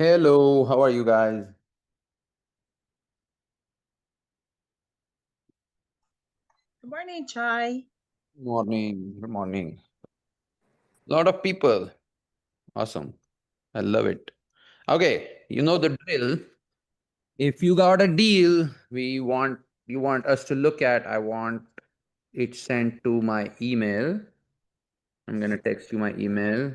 Hello, how are you guys? Good morning, Chai. Morning, good morning. Lot of people. Awesome. I love it. Okay, you know the drill. If you got a deal, you want us to look at, I want it sent to my email. I'm gonna text you my email.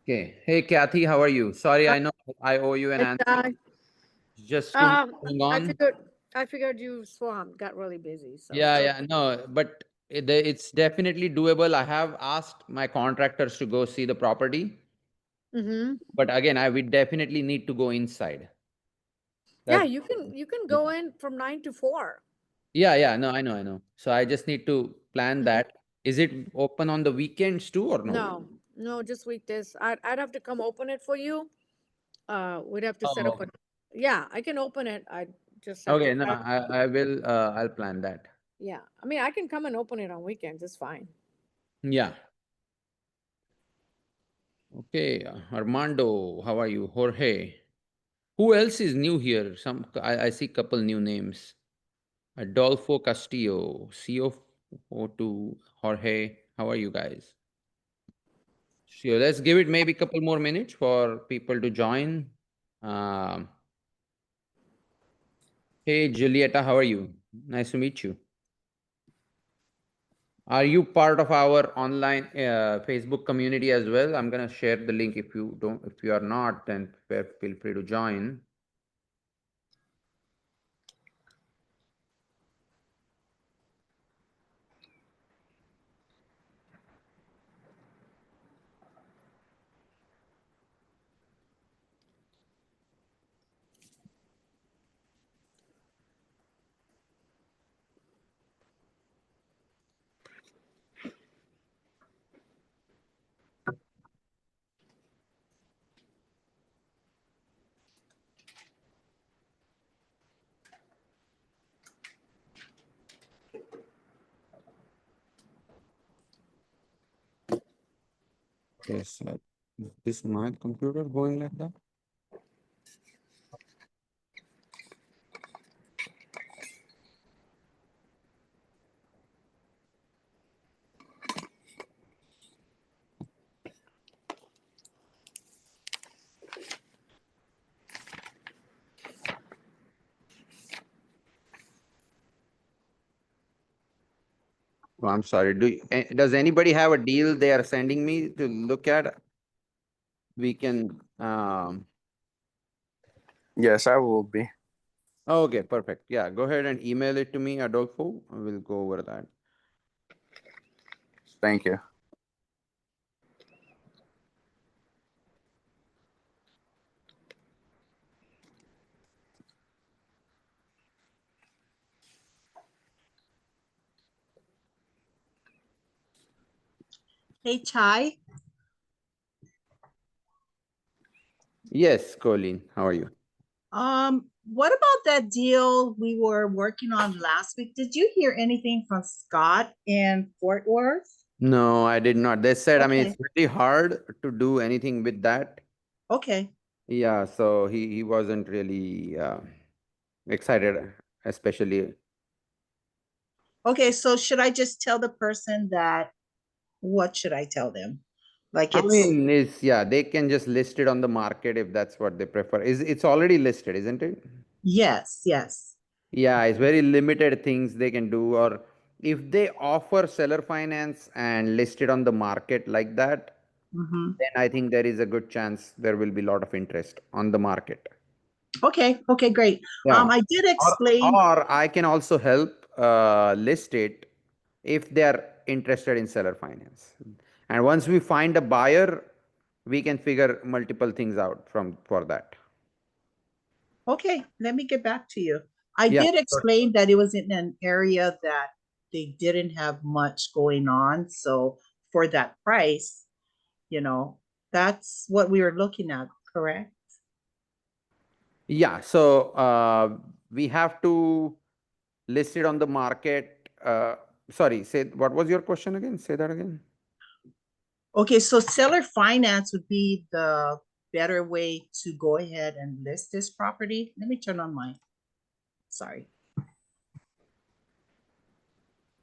Okay. Hey Kathy, how are you? Sorry, I know I owe you an Hi, answer. Ty. Just too much going I on. figured I figured you swamped, got really busy, so Yeah, it's yeah, okay. no, but it's definitely doable. I have asked my contractors to go see the property, Mm-hmm. but again, I would definitely need to go inside. Yeah, That's you can yeah, go in from 9 to 4. yeah, yeah. No, I know, I know. So I just need to plan Mm-hmm. that. Is it open on the weekends too, or no? No, no, just weekdays. I'd have to come open it for you. We'd have to set up Oh, a. Yeah, I can open it. I just have to okay. No, travel. I will. I'll plan that. Yeah, I mean I can come and open it on weekends. It's fine. Yeah. Okay. Armando, how are you? Jorge. Who else is new here? I see couple new names. Adolfo Castillo, CO02, Jorge. How are you guys? So let's give it maybe a couple more minutes for people to join. Um, hey, Julieta, how are you? Nice to meet you. Are you part of our online Facebook community as well? I'm gonna share the link if you don't. If you are not, then feel free to join. Yes, this my computer going like that? Oh, I'm sorry. Does anybody have a deal they are sending me to look at? We can. Yes, I will be. Okay, perfect. Yeah, go ahead and email it to me, Adolfo. We'll go over that. Thank you. Hey, Chai. Yes, Colleen, how are you? What about that deal we were working on last week? Did you hear anything from Scott in Fort Worth? No, I did not. They said, I mean, Okay. it's really hard to do anything with that. Okay. Yeah, so he wasn't really excited, especially. Okay. So should I just tell the person that what should I tell them? Like I it's mean, it's yeah, they can just list it on the market if that's what they prefer. It's already listed, isn't it? yes, yes. Yeah, it's very limited things they can do. Or if they offer seller finance and list it on the market like that, Hmm. then I think there is a good chance there will be a lot of interest on the market. Okay. Okay, great. Yeah. I did Or, explain. or I can also help list it if they are interested in seller finance. And once we find a buyer, we can figure multiple things out from for that. Okay, let me get back to you. I Yeah. did Sure. explain that it was in an area that they didn't have much going on. So for that price, you know, that's what we were looking at, correct? Yeah. So we have to list it on the market. sorry, say, what was your question again? Say that again. Okay, so seller finance would be the better way to go ahead and list this property. Let me turn on my, sorry.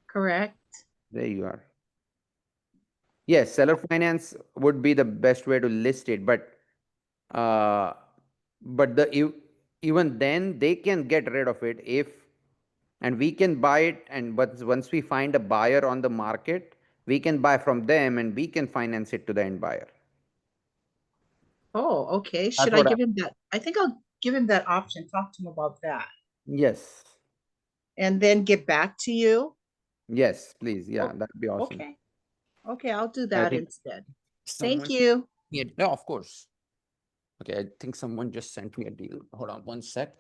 Correct? There you are. Yes, seller finance would be the best way to list it, uh, but even then they can get rid of it if, and we can buy it, and but once we find a buyer on the market, we can buy from them and we can finance it to the end buyer. Oh, okay. That's Should I what give him that? I think I'll give him that option, talk to him about that, yes, and then get back to you. yes, please, yeah, Oh, that'd be awesome. okay. Okay, I'll do I that think instead. someone, Thank you. yeah, no, of course. Okay, I think someone just sent me a deal. Hold on one sec.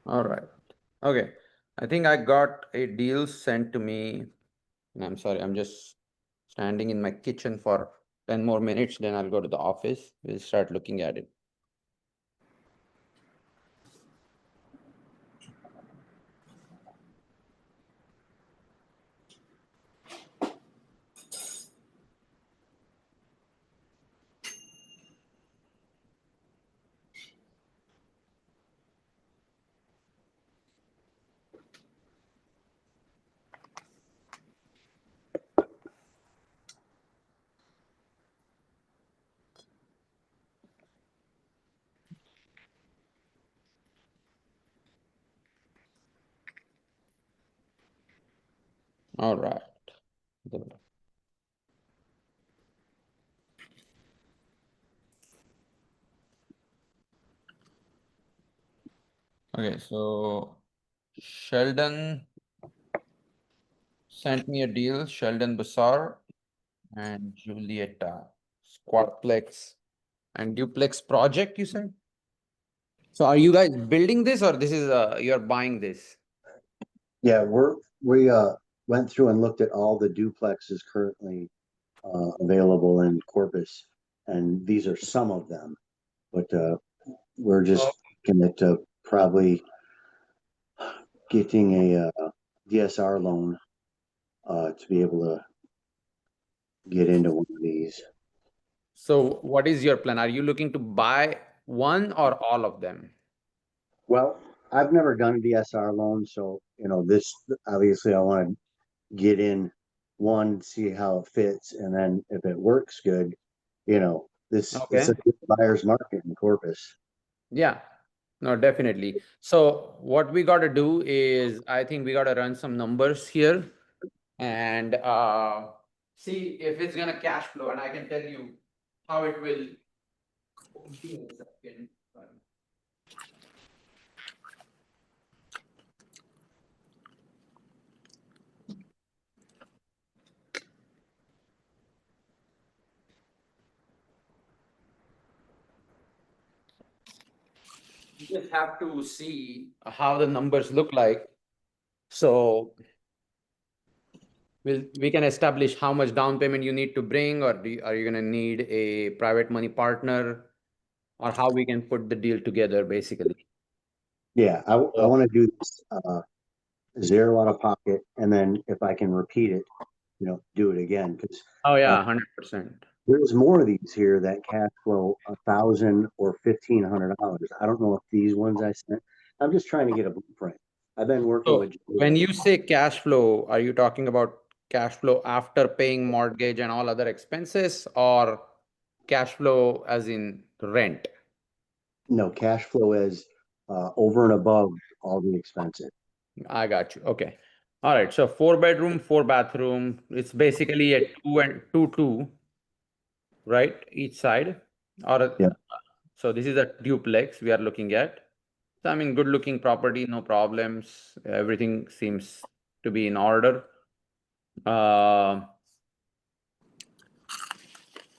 All right. Okay. I think I got a deal sent to me. And I'm sorry, I'm just standing in my kitchen for 10 more minutes, then I'll go to the office. We'll start looking at it. All right. Good. Okay, so Sheldon sent me a deal, Sheldon Bassar and Julieta, Squadplex and Duplex project, you said? So are you guys building this or this is you're buying this? Yeah, we went through and looked at all the duplexes currently available in Corpus, and these are some of them. But we're just looking at probably getting a DSR loan to be able to get into one of these. So what is your plan? Are you looking to buy one or all of them? Well, I've never done a DSR loan, so this obviously I want to get in one, see how it fits, and then if it works good, it's Okay. a good buyer's market in Corpus. Yeah, no, definitely. So what we got to do is, I think we got to run some numbers here and see if it's gonna cash flow, and I can tell you how it will. Give me a second. You just have to see how the numbers look like. So we can establish how much down payment you need to bring, or are you gonna need a private money partner, or how we can put the deal together, basically. Yeah, I want to do this zero out of pocket, and then if I can repeat it, do it again. Because Oh yeah, 100%. there's more of these here that cash flow $1,000 or $1,500. I don't know if these ones I sent. I'm just trying to get a blueprint. I've been working So with. when you say cash flow, are you talking about cash flow after paying mortgage and all other expenses, or cash flow as in rent? No, cash flow is over and above all the expenses. I got you. Okay. All right. So 4 bedroom, 4 bathroom. It's basically a two and two, right? Each side. Yeah. So this is a duplex we are looking at. So I mean, good looking property, no problems. Everything seems to be in order. Uh,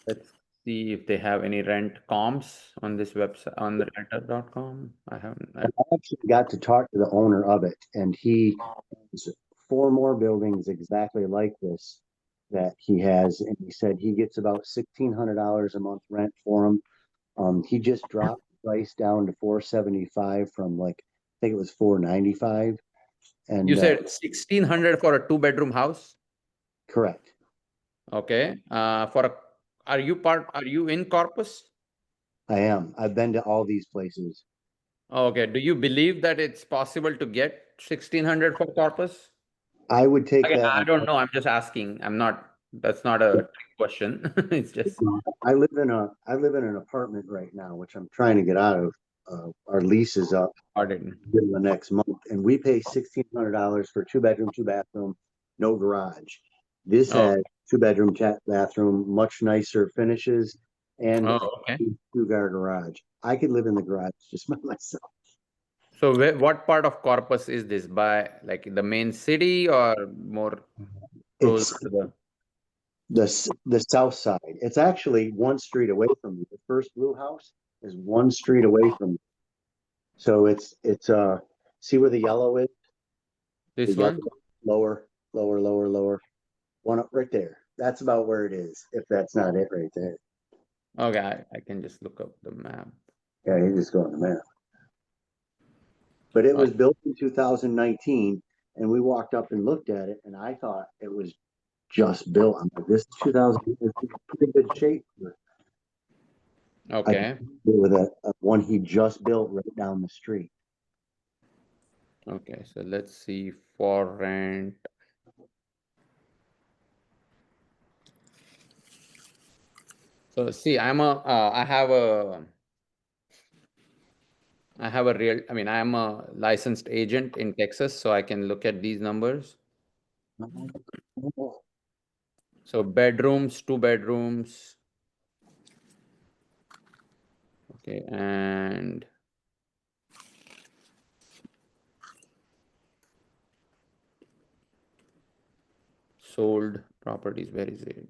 let's see if they have any rent comps on this website on the renter.com. I haven't. I actually got to talk to the owner of it, and he has 4 more buildings exactly like this that he has, and he said he gets about $1,600 a month rent for them. He just dropped the price down to 475 from like I think it was 495, You and said 1,600 for a 2 bedroom house. correct. Okay. Are you in Corpus? I am. I've been to all these places. Okay. Do you believe that it's possible to get 1,600 for Corpus? I would take Again, that. I don't know. I'm just asking. That's not a trick question. It's just, I live in an apartment right now, which I'm trying to get out of. Our lease is up pardon. in the next month, and we pay $1,600 for 2 bedroom, 2 bathroom, no garage. This Oh, has 2 bedroom, bathroom, much nicer finishes, and oh, a okay. two-car garage. I could live in the garage just by myself. So what part of Corpus is this? By like the main city or more closer It's to the? the south side. It's actually one street away from me. The first blue house is one street away from me. So it's see where the yellow is? The This yellow one? lower, lower, lower, lower. One up right there. That's about where it is, if that's not it right there. Okay, I can just look up the map. Yeah, you just go on the map. But it Oh, was built in 2019, and we walked up and looked at it, and I thought it was just built. I'm like, this is 2000, it's in pretty good shape. I okay. deal with a one he just built right down the street. Okay, so let's see for rent. So see, I have a real, I mean, I am a licensed agent in Texas, so I can look at these numbers. So bedrooms, 2 bedrooms. Okay, and sold properties. Where is it?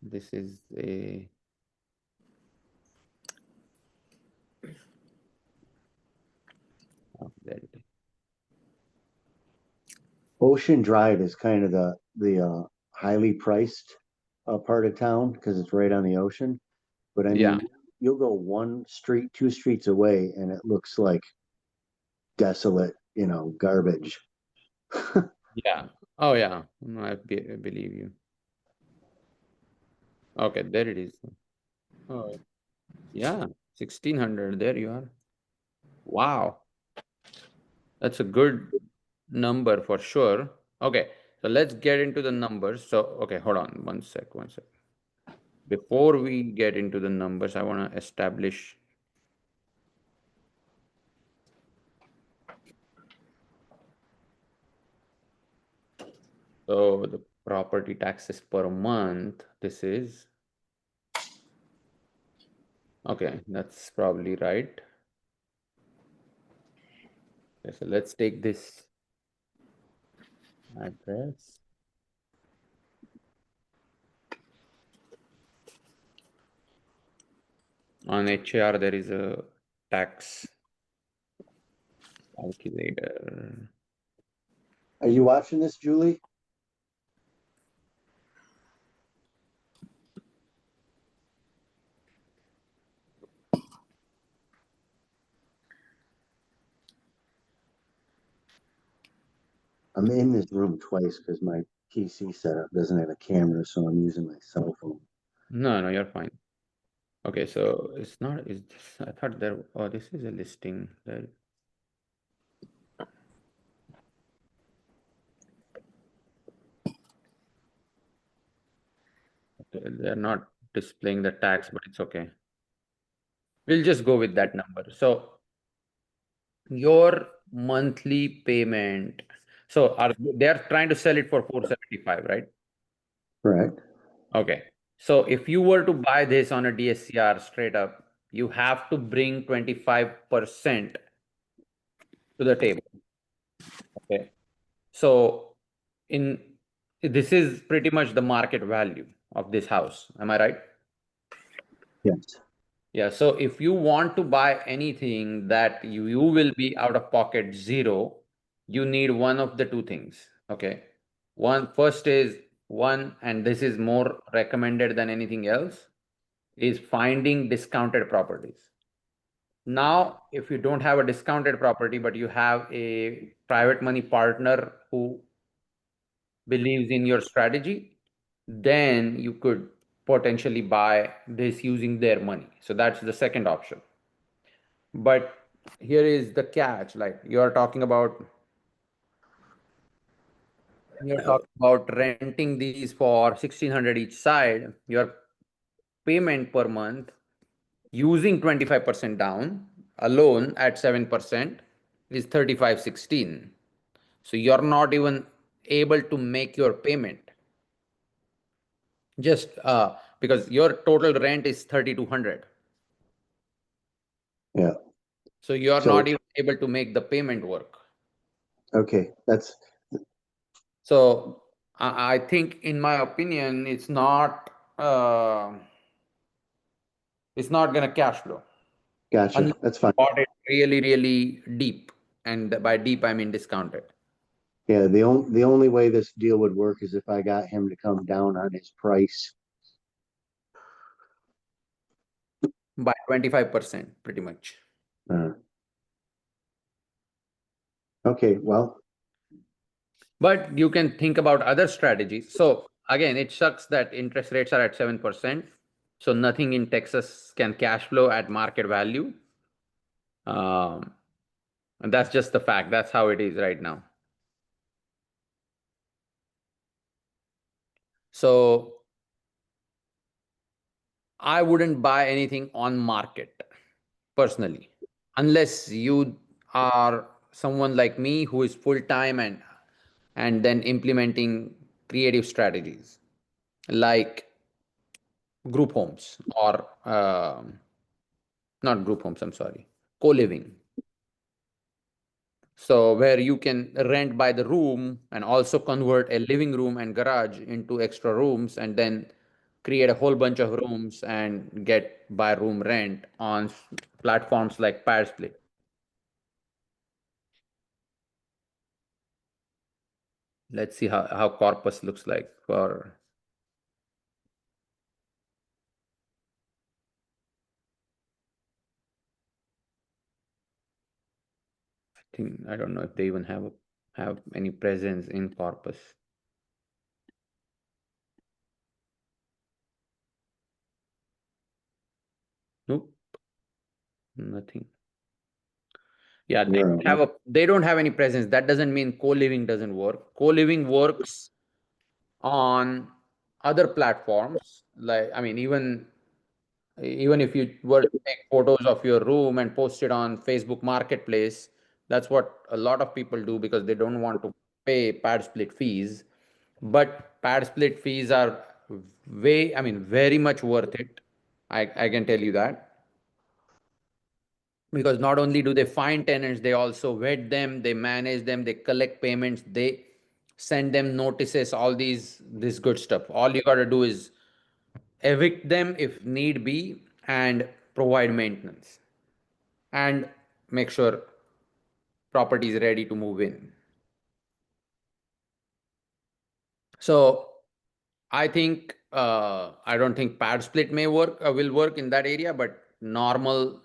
This is a, oh, there it is. Ocean Drive is kind of the highly priced part of town because it's right on the ocean. But I Yeah, mean, you'll go one street, 2 streets away, and it looks like desolate, garbage. yeah. Oh, yeah. No, I believe you. Okay, there it is. Oh, yeah, 1,600. There you are. Wow, that's a good number for sure. Okay, so let's get into the numbers. So, okay, hold on one sec, one sec. Before we get into the numbers, I want to establish. So the property taxes per month, this is, okay, that's probably right. Okay, so let's take this address. On HAR, there is a tax calculator. Are you watching this, Julie? I'm in this room twice because my PC setup doesn't have a camera, so I'm using my cell phone. No, no, you're fine. Okay, so it's not, is this, I thought there, oh, this is a listing there. Okay, they're not displaying the tax, but it's okay. We'll just go with that number. So your monthly payment, so they're trying to sell it for 475, right? Correct. Okay. So if you were to buy this on a DSCR straight up, you have to bring 25% to the table. Okay. So in this is pretty much the market value of this house. Am I right? Yes. Yeah. So if you want to buy anything that you will be out of pocket zero, you need one of the two things. Okay. First is one, and this is more recommended than anything else, is finding discounted properties. Now, if you don't have a discounted property, but you have a private money partner who believes in your strategy, then you could potentially buy this using their money. So that's the second option. But here is the catch, like you're talking about renting these for 1600 each side. Your payment per month using 25% down alone at 7% is 3516. So you're not even able to make your payment just because your total rent is 3200. Yeah. So you're So not even able to make the payment work. okay, that's So I think, in my opinion, it's not gonna cash flow gotcha. unless That's you fine. bought it really, really deep. And by deep, I mean discounted Yeah, the only way this deal would work is if I got him to come down on his price. by 25%, pretty much. Uh, okay, well, But you can think about other strategies. So again, it sucks that interest rates are at 7%. So nothing in Texas can cash flow at market value. Um, and that's just the fact. That's how it is right now. So I wouldn't buy anything on market personally, unless you are someone like me who is full time and then implementing creative strategies like group homes or not group homes, I'm sorry, co-living. So where you can rent by the room and also convert a living room and garage into extra rooms and then create a whole bunch of rooms and get by room rent on platforms like PireSplit. Let's see how Corpus looks like for. I think I don't know if they even have any presence in Corpus. Nope, nothing. Yeah, where am I? they don't have any presence. That doesn't mean co-living doesn't work. Co-living works on other platforms. Like, I mean, even if you were to take photos of your room and post it on Facebook Marketplace, that's what a lot of people do because they don't want to pay pad split fees. But pad split fees are I mean, very much worth it. I can tell you that. Because not only do they find tenants, they also vet them, they manage them, they collect payments, they send them notices, all this good stuff. All you got to do is evict them if need be and provide maintenance and make sure property is ready to move in. So I don't think pad split will work in that area, but normal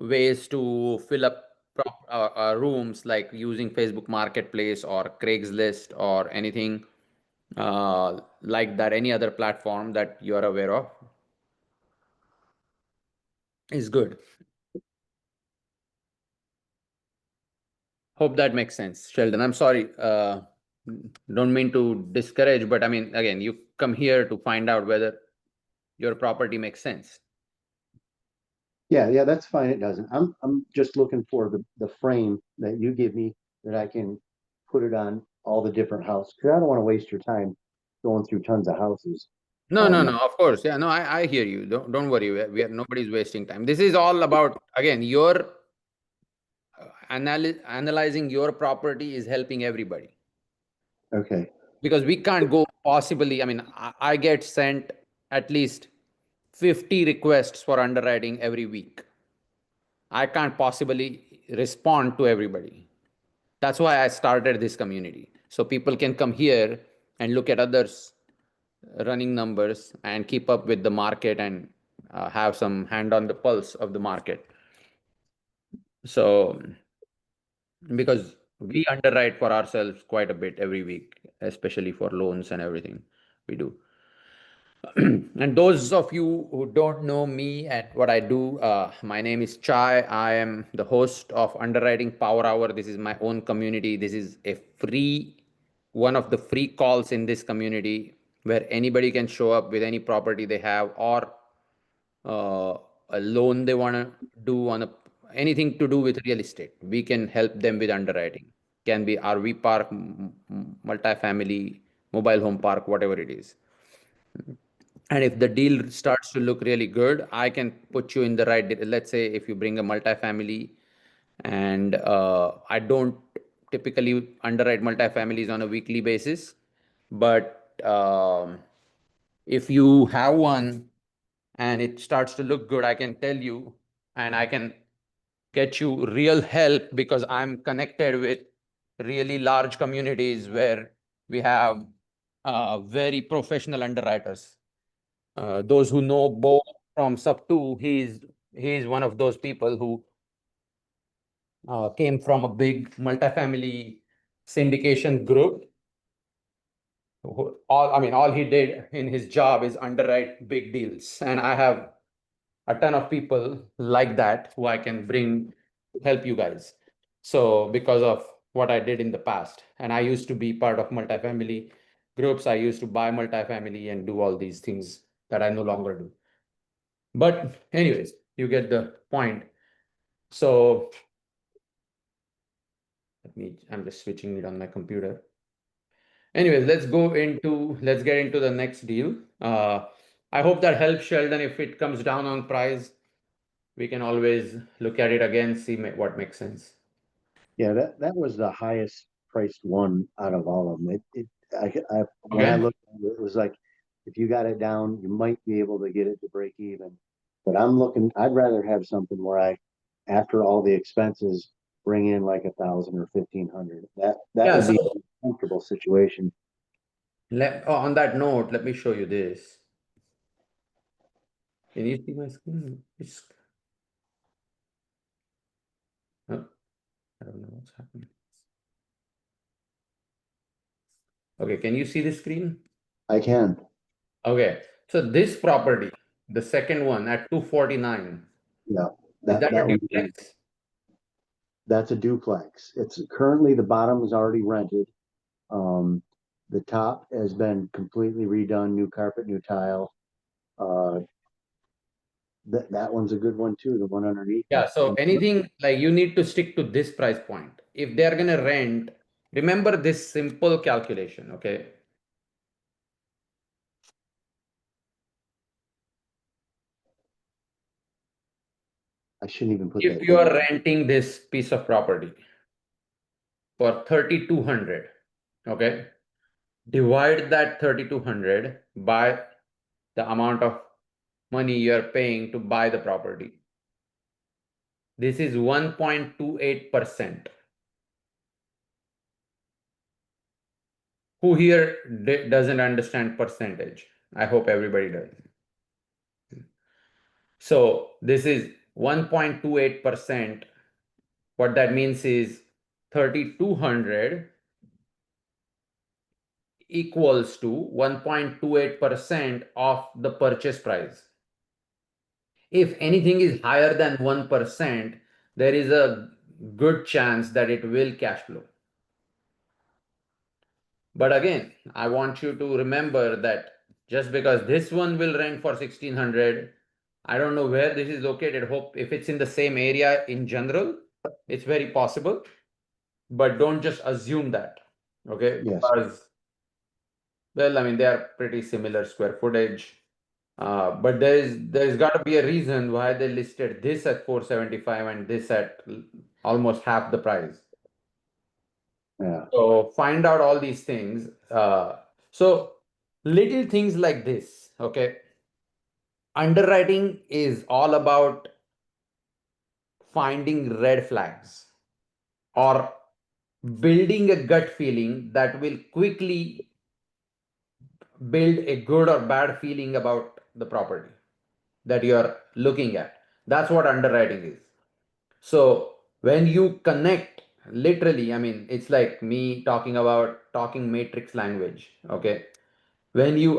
ways to fill up rooms like using Facebook Marketplace or Craigslist or anything like that, any other platform that you are aware of is good. Hope that makes sense, Sheldon. I'm sorry. Don't mean to discourage, but I mean, again, you come here to find out whether your property makes sense. Yeah, that's fine. It doesn't. I'm just looking for the frame that you give me that I can put it on all the different houses. Because I don't want to waste your time going through tons of houses. No, no, no. Of course, yeah. No, I hear you. Don't worry. We are nobody's wasting time. This is all about, again, your analyzing your property is helping everybody. Okay. Because we can't go possibly. I mean, I get sent at least 50 requests for underwriting every week. I can't possibly respond to everybody. That's why I started this community. So people can come here and look at others running numbers and keep up with the market and have some hand on the pulse of the market. So, because we underwrite for ourselves quite a bit every week, especially for loans and everything we do. And those of you who don't know me and what I do, my name is Chai. I am the host of Underwriting Power Hour. This is my own community. This is a one of the free calls in this community where anybody can show up with any property they have or a loan they want to do on anything to do with real estate. We can help them with underwriting. Can be RV park, multifamily, mobile home park, whatever it is. And if the deal starts to look really good, I can put you in the right. Let's say if you bring a multifamily, and I don't typically underwrite multifamilies on a weekly basis, but if you have one and it starts to look good, I can tell you, and I can get you real help because I'm connected with really large communities where we have very professional underwriters. Those who know Bo from Sub 2, he's one of those people who came from a big multifamily syndication group. All he did in his job is underwrite big deals, and I have a ton of people like that who I can bring help you guys. So because of what I did in the past, and I used to be part of multifamily groups, I used to buy multifamily and do all these things that I no longer do. But anyways, you get the point. So I'm just switching it on my computer. Anyways, let's get into the next deal. I hope that helps, Sheldon. If it comes down on price, we can always look at it again, see what makes sense. Yeah, that was the highest priced one out of all of them. When I Okay. looked at it, it was like if you got it down, you might be able to get it to break even. But I'd rather have something where after all the expenses, bring in like 1,000 or 1,500. That Yeah, would be so a comfortable situation. on that note, let me show you this. Can you see my screen? Oh, I don't know what's happening. Okay, can you see the screen? I can. Okay, so this property, the second one at 249, Yeah, is that a that one. duplex? That's a duplex. It's currently the bottom is already rented. The top has been completely redone, new carpet, new tile. Uh, that one's a good one too. The one underneath Yeah, it. so anything like you need to stick to this price point. If they're gonna rent, remember this simple calculation, okay? I shouldn't even put If that you date. are renting this piece of property for 3,200, okay? Divide that 3,200 by the amount of money you're paying to buy the property. This is 1.28%. Who here doesn't understand percentage? I hope everybody does. So this is 1.28% What that means is 3,200 equals to 1.28% of the purchase price. If anything is higher than 1%, there is a good chance that it will cash flow. But again, I want you to remember that just because this one will rent for 1,600, I don't know where this is located. Hope if it's in the same area in general, it's very possible. But don't just assume that. Okay. Yes. Because, well, I mean, they are pretty similar square footage. But there's got to be a reason why they listed this at 475 and this at almost half the price. Yeah. So find out all these things. So little things like this, okay? Underwriting is all about finding red flags or building a gut feeling that will quickly build a good or bad feeling about the property that you're looking at. That's what underwriting is. So when you connect, literally, I mean, it's like me talking matrix language, okay? When you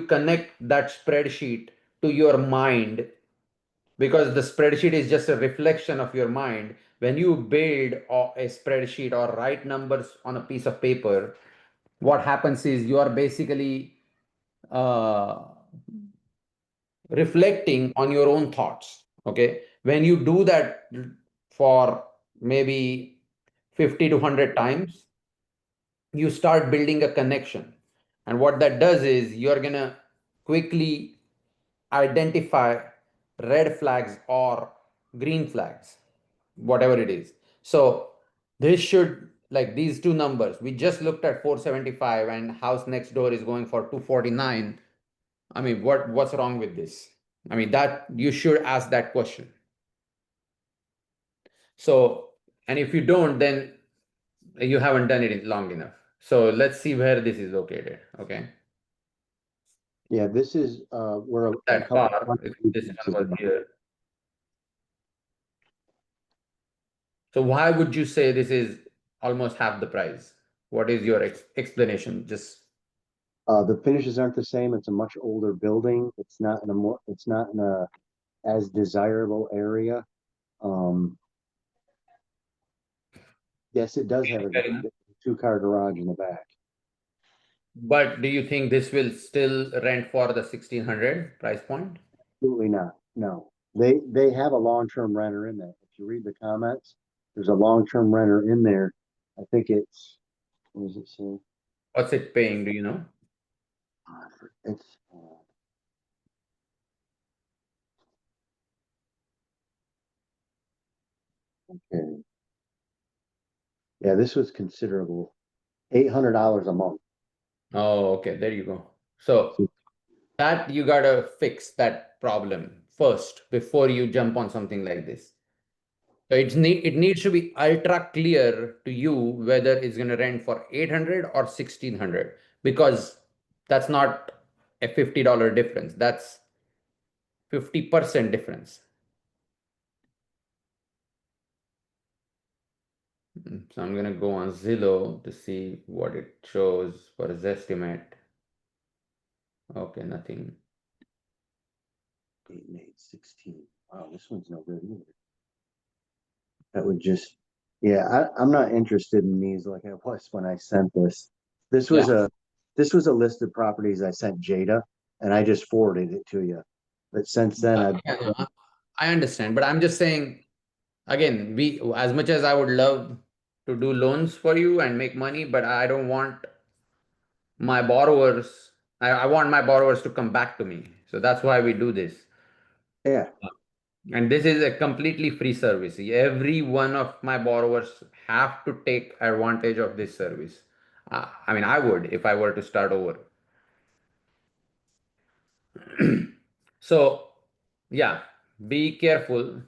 connect that spreadsheet to your mind, because the spreadsheet is just a reflection of your mind, when you build a spreadsheet or write numbers on a piece of paper, what happens is you are basically uh, reflecting on your own thoughts. Okay, when you do that for maybe 50 to 100 times, you start building a connection, and what that does is you're gonna quickly identify red flags or green flags, whatever it is. So this should, like these two numbers we just looked at, 475 and house next door is going for 249. I mean, what's wrong with this? I mean, that you should ask that question. So, and if you don't, then you haven't done it in long enough. So let's see where this is located. Okay. Yeah, this is where a That couple far, of if this duplexes one was are. here. So why would you say this is almost half the price? What is your explanation? Just The finishes aren't the same. It's a much older building. It's not in a as desirable area. Um, yes, it does have a fair enough. two-car garage in the back. But do you think this will still rent for the 1,600 price point? Absolutely not. No, they have a long-term renter in there. If you read the comments, there's a long-term renter in there. I think it's what does it say? What's it paying? Do you know? It's okay. Yeah, this was considerable. $800 a month. Oh, okay. There you go. So So, that you gotta fix that problem first before you jump on something like this. So it needs to be ultra clear to you whether it's gonna rent for 800 or 1,600, because that's not a $50 difference. That's 50% difference. So I'm gonna go on Zillow to see what it shows for his estimate. Okay, nothing. 8 and 8, 16. Wow, this one's no good either. That would just, yeah, I'm not interested in these like I was when I sent this. This was Yeah. this was a list of properties I sent Jada, and I just forwarded it to you. But since then, I've Yeah, no, I understand, but I'm just saying, again, we, as much as I would love to do loans for you and make money, but I don't want my borrowers, I want my borrowers to come back to me. So that's why we do this. yeah, And this is a completely free service. Every one of my borrowers have to take advantage of this service. I mean, I would if I were to start over. So, yeah, be careful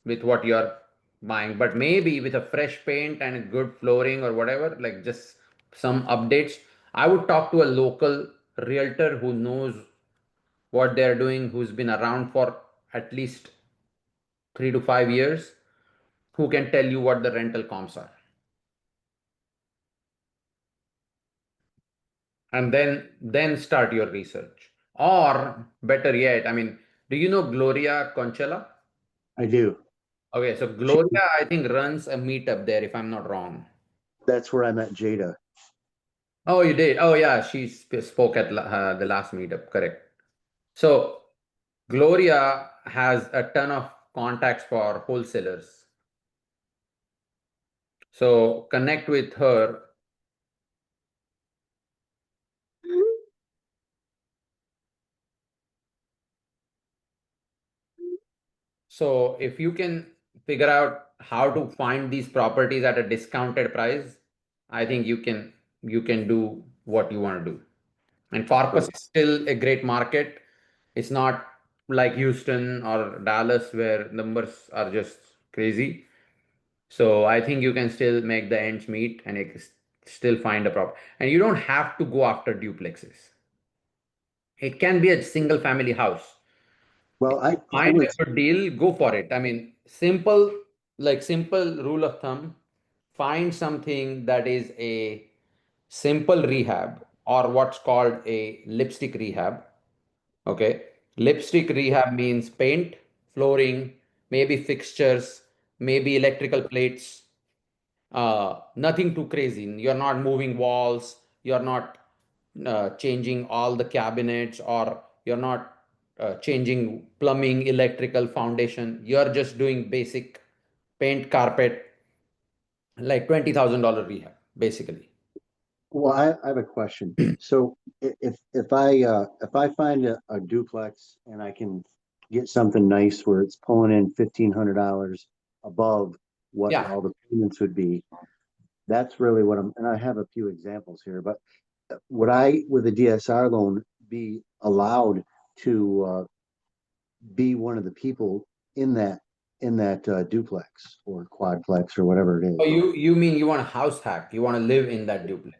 with what you're buying, but maybe with a fresh paint and a good flooring or whatever, like just some updates. I would talk to a local realtor who knows what they're doing, who's been around for at least 3 to 5 years. who can tell you what the rental comps are. And then start your research. Or better yet, I mean, do you know Gloria Conchella? I do. Okay, so She, Gloria, I think, runs a meetup there, if I'm not wrong. that's where I met Jada. Oh, you did? Oh, yeah, she spoke at the last meetup, correct. So Gloria has a ton of contacts for wholesalers. So connect with her. So if you can figure out how to find these properties at a discounted price, I think you can do what you want to do. And Corpus is still a great market. It's not like Houston or Dallas where numbers are just crazy. So I think you can still make the ends meet and still find a property. And you don't have to go after duplexes. It can be a single family house. Well, I Find would, a good deal, go for it. I mean, simple rule of thumb, find something that is a simple rehab or what's called a lipstick rehab. Okay. Lipstick rehab means paint, flooring, maybe fixtures, maybe electrical plates, nothing too crazy. You're not moving walls, you're not changing all the cabinets, or you're not changing plumbing, electrical foundation. You're just doing basic paint, carpet, like $20,000 rehab, basically. well, I have a question. So if I find a duplex and I can get something nice where it's pulling in $1,500 above what Yeah. all the payments would be, that's really what I'm, and I have a few examples here, but would I, with a DSR loan, be allowed to be one of the people in that duplex or quadplex or whatever it is? Oh, you mean you want a house hack? You want to live in that duplex?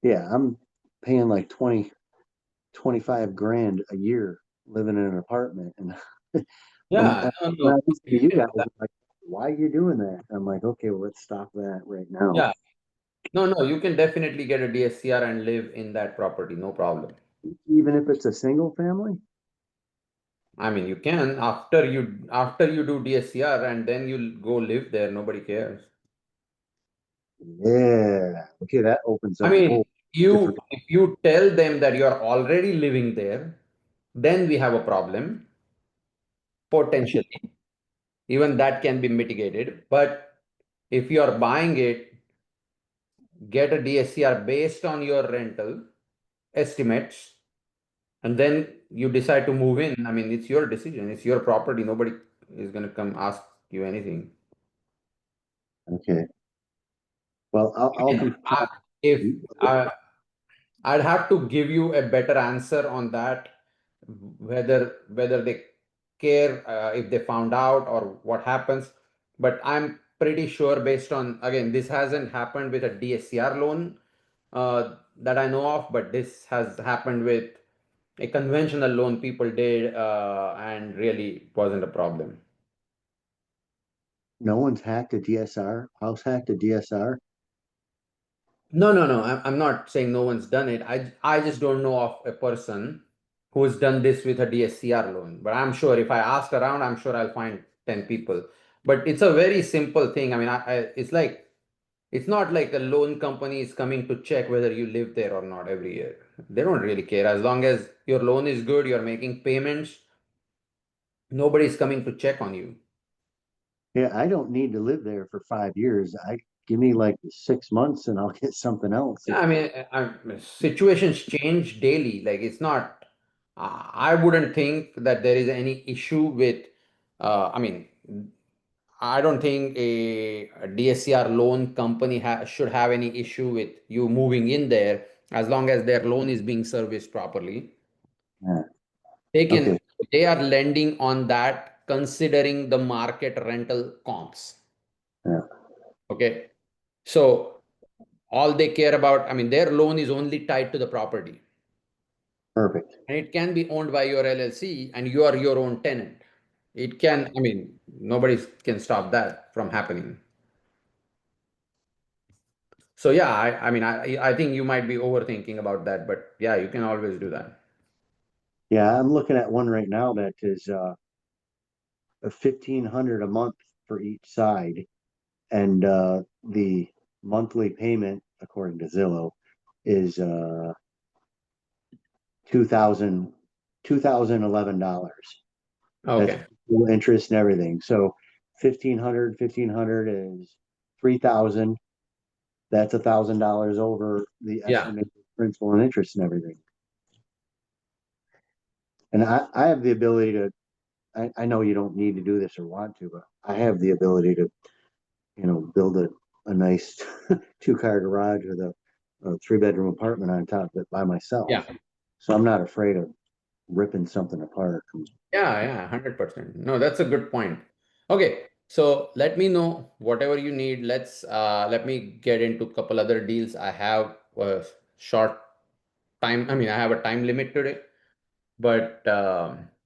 Yeah, I'm paying like 25 grand a year living in an apartment. And Yeah, no, when no, I listen to you you can guys, do I'm that. like, why are you doing that? I'm like, okay, well, let's stop that right now. Yeah, no, you can definitely get a DSCR and live in that property, no problem. Even if it's a single family? I mean, you can after you do DSCR and then you'll go live there. Nobody cares. Yeah. Okay, that opens I up a mean, whole you different. if you tell them that you're already living there, then we have a problem potentially. Even that can be mitigated. But if you're buying it, get a DSCR based on your rental estimates, and then you decide to move in. I mean, it's your decision. It's your property. Nobody is going to come ask you anything. Okay. Well, I'll Again, confirm. if I'd have to give you a better answer on that, whether they care if they found out or what happens. But I'm pretty sure, based on, again, this hasn't happened with a DSCR loan that I know of, but this has happened with a conventional loan people did, and really wasn't a problem. No one's hacked a DSR, house hacked a DSR. No. I'm not saying no one's done it. I just don't know of a person who's done this with a DSCR loan. But I'm sure if I ask around, I'm sure I'll find 10 people. But it's a very simple thing. I mean, it's like, it's not like a loan company is coming to check whether you live there or not every year. They don't really care. As long as your loan is good, you're making payments, nobody's coming to check on you. Yeah, I don't need to live there for 5 years. I give me like 6 months and I'll get something else. Yeah, I mean, situations change daily. Like it's not. I wouldn't think that there is any issue with. I mean, I don't think a DSCR loan company should have any issue with you moving in there as long as their loan is being serviced properly. Yeah. They Okay. can. They are lending on that considering the market rental comps. Yeah. Okay, so all they care about, I mean, their loan is only tied to the property. Perfect. And it can be owned by your LLC and you are your own tenant. It can, I mean, nobody can stop that from happening. So yeah, I mean, I think you might be overthinking about that, but yeah, you can always do that. Yeah, I'm looking at one right now that is a 1,500 a month for each side, and the monthly payment, according to Zillow, is $2,011. That's Okay. full interest and everything. So 1,500 is 3,000. That's $1,000 over the Yeah. estimated principal and interest and everything. And I have the ability to, I know you don't need to do this or want to, but I have the ability to, build a nice 2-car garage with a 3-bedroom apartment on top of it by myself. Yeah. So I'm not afraid of ripping something apart. Yeah, 100%. No, that's a good point. Okay, so let me know whatever you need. Let me get into a couple other deals. I have a short time. I mean, I have a time limit today, but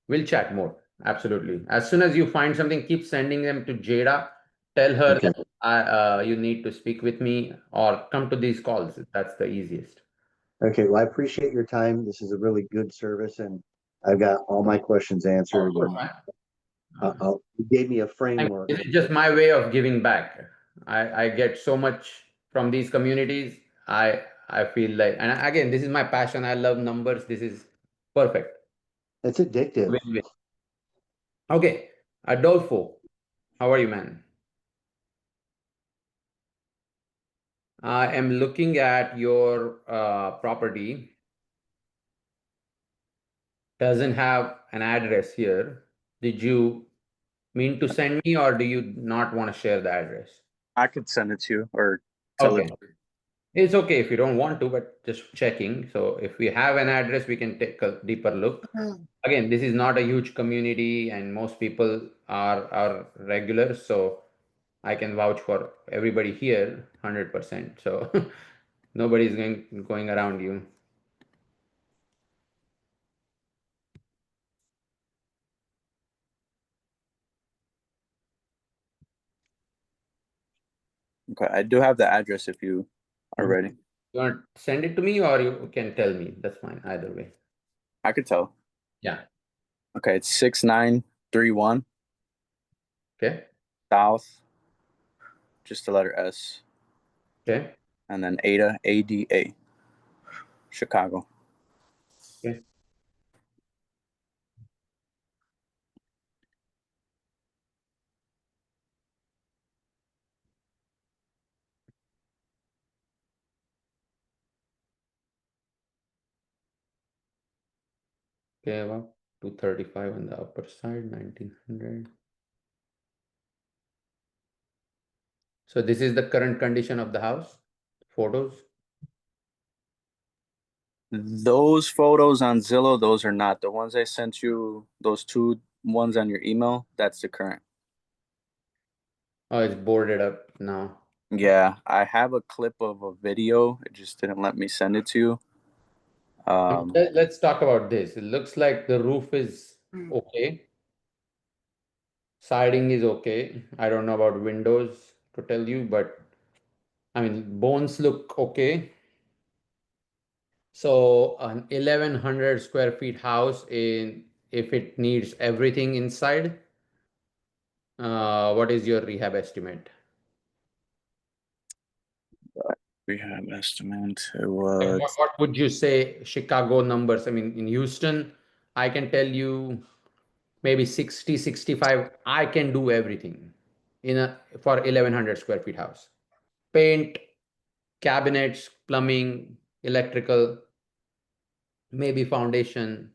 we'll chat more. Absolutely. As soon as you find something, keep sending them to Jada. Tell her Okay. that you need to speak with me or come to these calls. That's the easiest. Okay. Well, I appreciate your time. This is a really good service, and I've got all my questions answered. Of course, And man. you gave me a Thank framework. you. This is just my way of giving back. I get so much from these communities. I feel like, and again, this is my passion. I love numbers. This is perfect. It's addictive. Win-win. Okay, Adolfo, how are you, man? I am looking at your property. Doesn't have an address here. Did you mean to send me, or do you not want to share the address? I could send it to you or tell Okay. it. It's okay if you don't want to, but just checking. So if we have an address, we can take a deeper look. Again, this is not a huge community, and most people are regulars, so I can vouch for everybody here 100%. So nobody's going around you. Okay, I do have the address if you are Mhm. ready. You want to send it to me, or you can tell me? That's fine, either way. I could tell. Yeah. Okay, it's 6931 Okay. South, just the letter S, Okay. and then Ada, ADA, Chicago. Okay. Okay. About 235 on the upper side, 1900. So this is the current condition of the house. Photos. Those photos on Zillow, those are not the ones I sent you. Those two ones on your email, that's the current. Oh, it's boarded up now. Yeah, I have a clip of a video. It just didn't let me send it to you. Let's talk about this. It looks like the roof is okay. Siding is okay. I don't know about windows to tell you, but I mean, bones look okay. So an 1100 square feet house in, if it needs everything inside, what is your rehab estimate? Rehab estimate. It Like, was what would you say Chicago numbers? I mean, in Houston, I can tell you maybe 60, 65. I can do everything in a for 1100 square feet house. Paint, cabinets, plumbing, electrical, maybe foundation,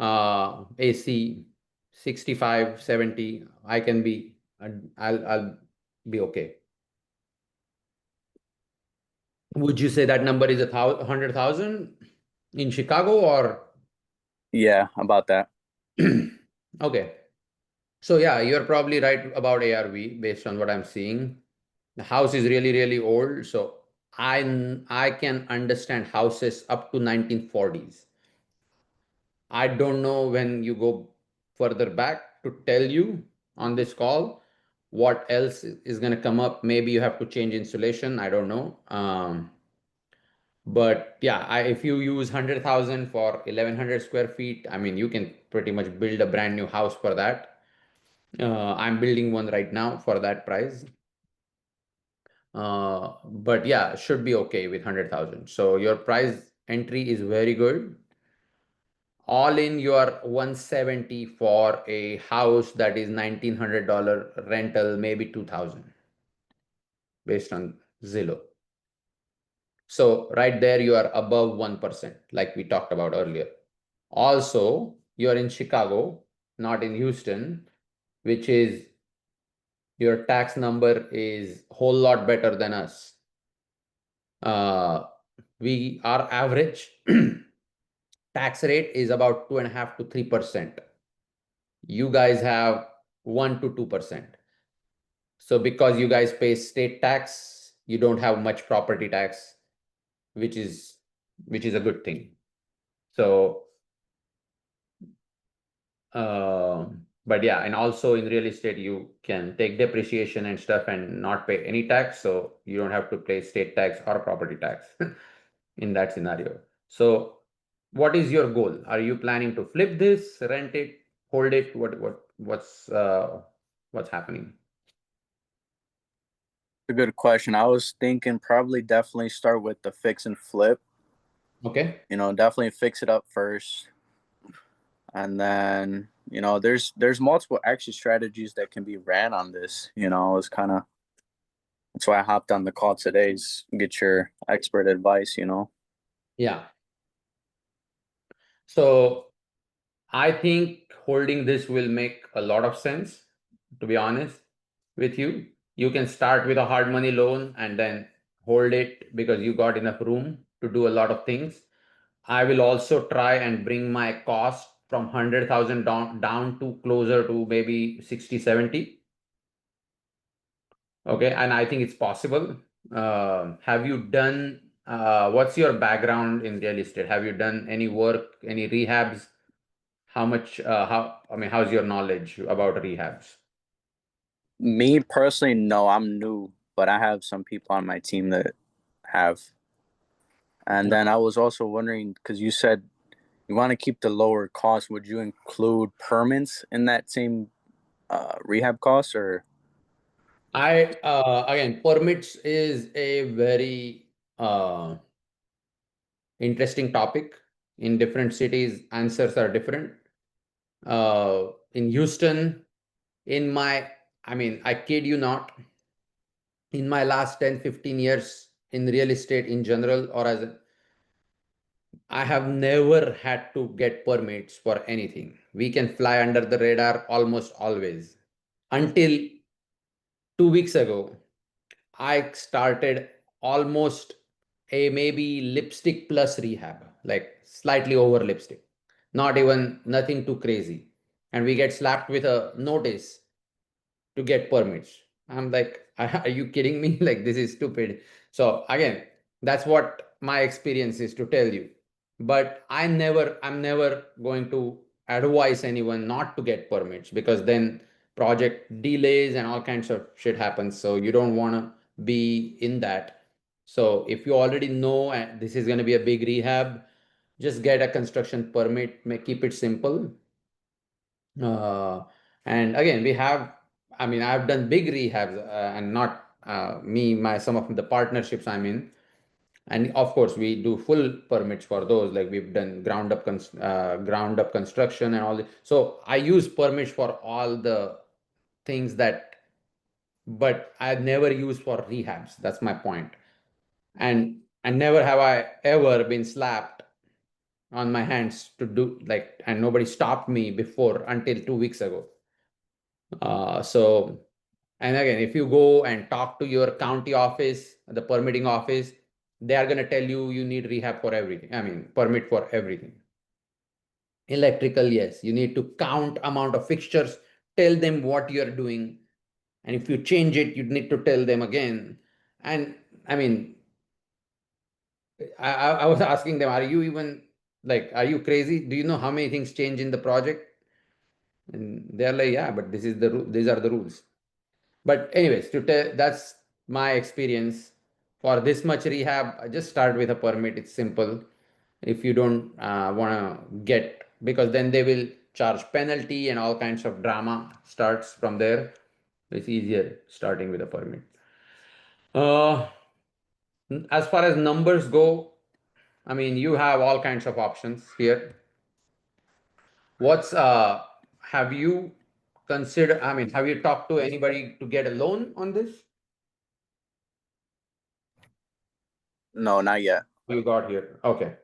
AC, 65, 70. I can be, I'll be okay. Would you say that number is 100,000 in Chicago or? yeah, about that. Okay. So yeah, you're probably right about ARV based on what I'm seeing. The house is really, really old. So I can understand houses up to 1940s. I don't know when you go further back, to tell you on this call what else is going to come up. Maybe you have to change insulation. I don't know. But yeah, if you use 100,000 for 1,100 square feet, I mean, you can pretty much build a brand new house for that. I'm building one right now for that price. But yeah, should be okay with 100,000. So your price entry is very good. All in, your 170 for a house that is $1,900 rental, maybe 2,000 based on Zillow. So right there, you are above 1%, like we talked about earlier. Also, you're in Chicago, not in Houston, which is your tax number is a whole lot better than us. Our average tax rate is about 2.5 to 3%. You guys have 1 to 2%. So because you guys pay state tax, you don't have much property tax, which is a good thing. So but yeah, and also in real estate, you can take depreciation and stuff and not pay any tax. So you don't have to pay state tax or property tax in that scenario. So what is your goal? Are you planning to flip this, rent it, hold it? What's happening? A good question. I was thinking probably definitely start with the fix and flip. Okay. Definitely fix it up first. And then, there's multiple actually strategies that can be ran on this. It's kind of, that's why I hopped on the call today, is get your expert advice. Yeah. So I think holding this will make a lot of sense, to be honest with you. You can start with a hard money loan and then hold it because you got enough room to do a lot of things. I will also try and bring my cost from 100,000 down to closer to maybe 60, 70. Okay, and I think it's possible. Have you done, what's your background in real estate? Have you done any work, any rehabs? How's your knowledge about rehabs? Me personally, no, I'm new, but I have some people on my team that have. And then I was also wondering, because you said you want to keep the lower cost, would you include permits in that same rehab cost, or? Again, permits is a very interesting topic. In different cities, answers are different. In Houston, I kid you not, in my last 10, 15 years in real estate in general, I have never had to get permits for anything. We can fly under the radar almost always. Until 2 weeks ago, I started almost a maybe lipstick plus rehab, like slightly over lipstick, not even nothing too crazy. And we get slapped with a notice to get permits. I'm like, are you kidding me? Like, this is stupid. So again, that's what my experience is to tell you. But I'm never going to advise anyone not to get permits, because then project delays and all kinds of shit happens. So you don't want to be in that. So if you already know this is going to be a big rehab, just get a construction permit, keep it simple. Uh, and again, I've done big rehabs, and not some of the partnerships I'm in. And of course, we do full permits for those. Like we've done ground up construction and all this. So I use permits for all the things but I've never used for rehabs. That's my point. And never have I ever been slapped on my hands to do and nobody stopped me before until 2 weeks ago. And again, if you go and talk to your county office, the permitting office, they are going to tell you need rehab for everything. Permit for everything. Electrical, yes, you need to count amount of fixtures, tell them what you're doing. And if you change it, you need to tell them again. And I mean, I was asking them, are you crazy? Do you know how many things change in the project? And they're like, yeah, but this is these are the rules. But anyways, to tell, that's my experience for this much rehab. I just start with a permit. It's simple. If you don't want to get, because then they will charge penalty and all kinds of drama starts from there. It's easier starting with a permit. Uh, as far as numbers go, I mean, you have all kinds of options here. What's have you considered? I mean, have you talked to anybody to get a loan on this? No, not yet. You got here. Okay.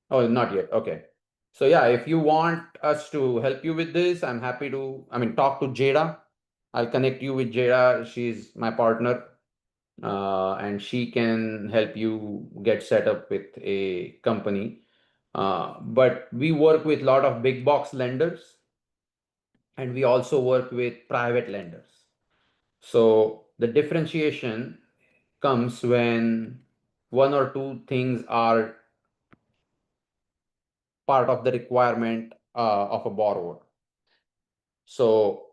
Oh, not yet. Okay. So yeah, if you want us to help you with this, I'm happy to, I mean, talk to Jada. I'll connect you with Jada. She's my partner. And she can help you get set up with a company. But we work with a lot of big box lenders, and we also work with private lenders. So the differentiation comes when one or two things are part of the requirement of a borrower. So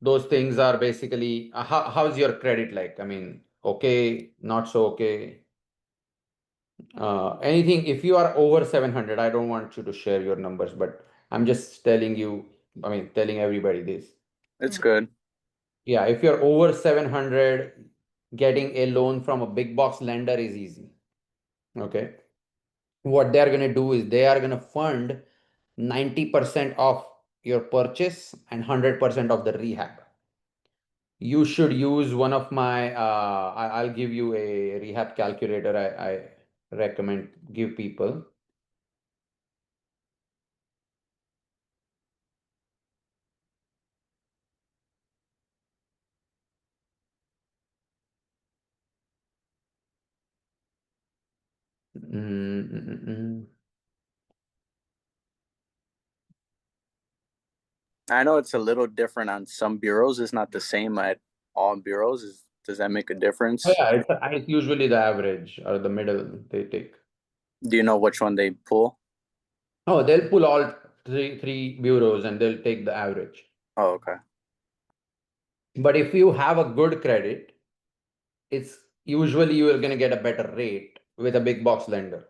those things are basically how's your credit like? I mean, okay, not so okay. Anything, if you are over 700, I don't want you to share your numbers, but I'm just telling you, I mean, telling everybody this. It's good. Yeah, if you're over 700, getting a loan from a big box lender is easy. Okay. What they're going to do is they are going to fund 90% of your purchase and 100% of the rehab. You should use one of my, I'll give you a rehab calculator I recommend give people. Mm, mm, mm, mm. I know it's a little different on some bureaus. It's not the same at all bureaus. Does that make a difference? Oh, yeah, it's usually the average or the middle they take. Do you know which one they pull? Oh, they'll pull all three bureaus and they'll take the average. Oh, okay. But if you have a good credit, it's usually you are going to get a better rate with a big box lender.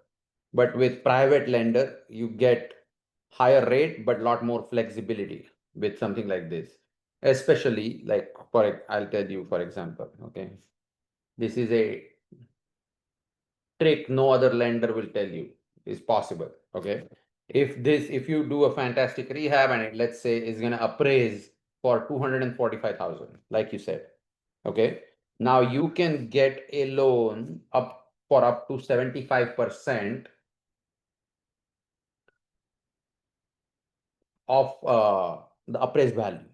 But with private lender, you get higher rate but lot more flexibility with something like this. Especially like I'll tell you for example, okay. This is a trick no other lender will tell you is possible. Okay. If you do a fantastic rehab and let's say is going to appraise for 245,000, like you said, okay. Now you can get a loan up to 75% of the appraised value.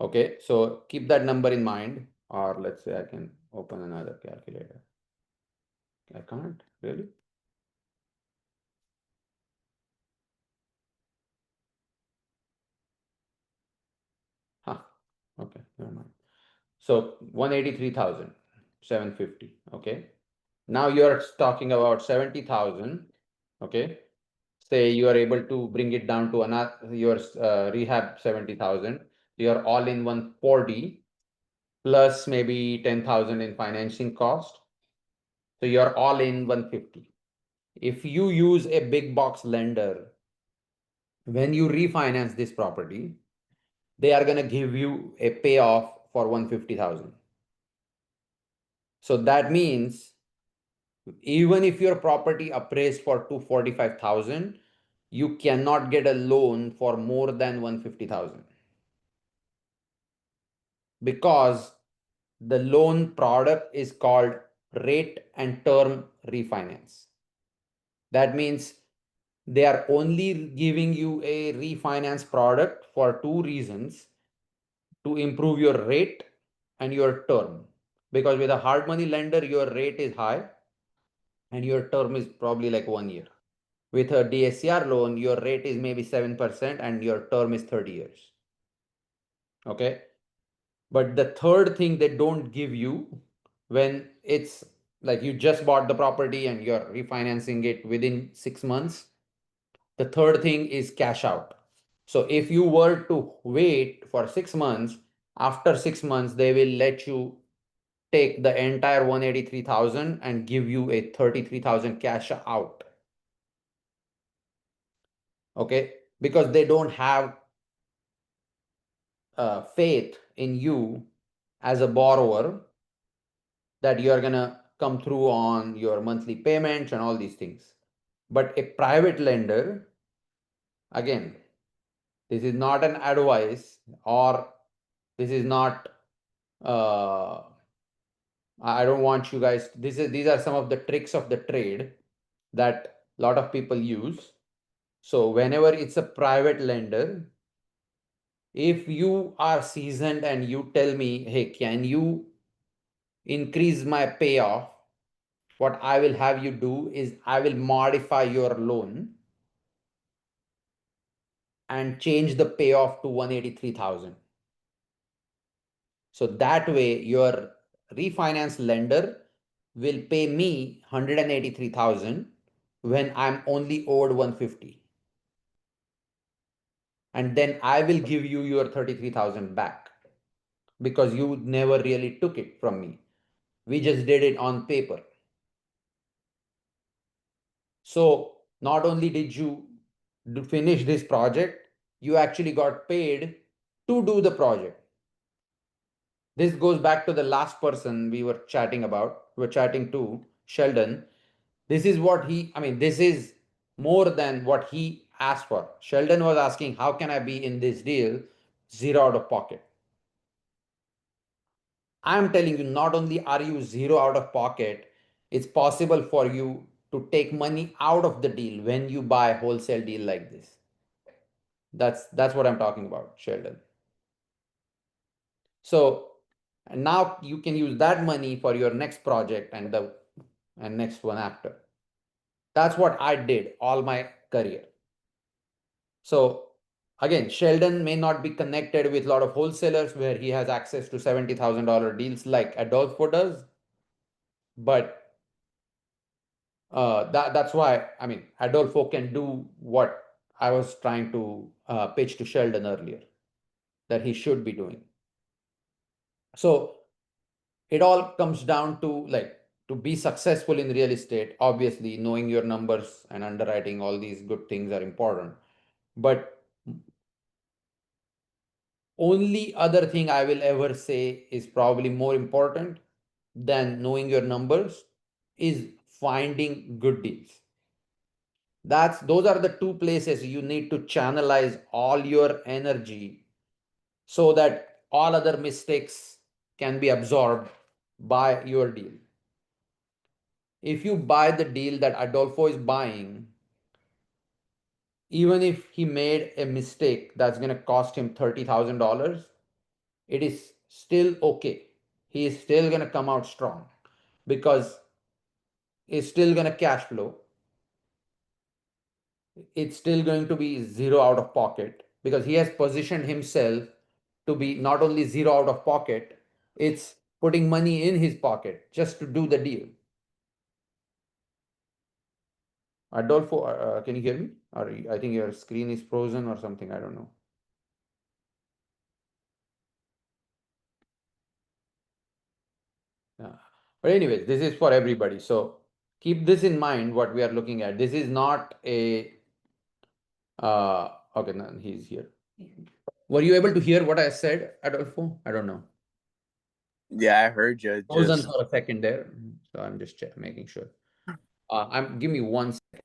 Okay. So keep that number in mind, or let's say I can open another calculator. I can't really. Huh. Okay, never mind. So 183,750. Okay. Now you're talking about 70,000. Okay. Say you are able to bring it down to another your rehab 70,000. You're all in 140 plus maybe 10,000 in financing cost. So you're all in 150. If you use a big box lender, when you refinance this property, they are going to give you a payoff for 150,000. So that means even if your property appraised for 245,000, you cannot get a loan for more than 150,000 because the loan product is called rate and term refinance. That means they are only giving you a refinance product for two reasons: to improve your rate and your term. Because with a hard money lender, your rate is high and your term is probably like 1 year. With a DSCR loan, your rate is maybe 7% and your term is 30 years. Okay. But the third thing they don't give you when it's like you just bought the property and you're refinancing it within 6 months, the third thing is cash out. So if you were to wait for 6 months, after 6 months, they will let you take the entire 183,000 and give you a 33,000 cash out. Okay, because they don't have faith in you as a borrower that you are gonna come through on your monthly payments and all these things. But a private lender, again, this is not an advice, or this is not I don't want you guys, these are some of the tricks of the trade that a lot of people use. So whenever it's a private lender, if you are seasoned and you tell me, hey, can you increase my payoff? What I will have you do is I will modify your loan and change the payoff to 183,000. So that way your refinance lender will pay me 183,000 when I'm only owed 150. And then I will give you your 33,000 back because you never really took it from me. We just did it on paper. So not only did you finish this project, you actually got paid to do the project. This goes back to the last person we were chatting about. We were chatting to Sheldon. This is what this is more than what he asked for. Sheldon was asking, how can I be in this deal zero out of pocket? I'm telling you, not only are you zero out of pocket, it's possible for you to take money out of the deal when you buy a wholesale deal like this. That's what I'm talking about, Sheldon. So now you can use that money for your next project and the next one after. That's what I did all my career. So again, Sheldon may not be connected with a lot of wholesalers where he has access to $70,000 deals like Adolfo does, but that's why Adolfo can do what I was trying to pitch to Sheldon earlier that he should be doing. So it all comes down to, like, to be successful in real estate, obviously knowing your numbers and underwriting, all these good things are important. But only other thing I will ever say is probably more important than knowing your numbers is finding good deals. Those are the two places you need to channelize all your energy so that all other mistakes can be absorbed by your deal. If you buy the deal that Adolfo is buying, even if he made a mistake that's going to cost him $30,000, it is still okay. He is still going to come out strong because it's still going to cash flow. It's still going to be zero out of pocket because he has positioned himself to be not only zero out of pocket, it's putting money in his pocket just to do the deal. Adolfo, can you hear me? Or I think your screen is frozen or something. I don't know. Yeah. But anyways, this is for everybody. So keep this in mind what we are looking at. This is not a okay, no, he's here. Were you able to hear what I said, Adolfo? I don't know. Yeah, I heard you. Frozen Just for a second there. So I'm just making sure. Give me 1 second.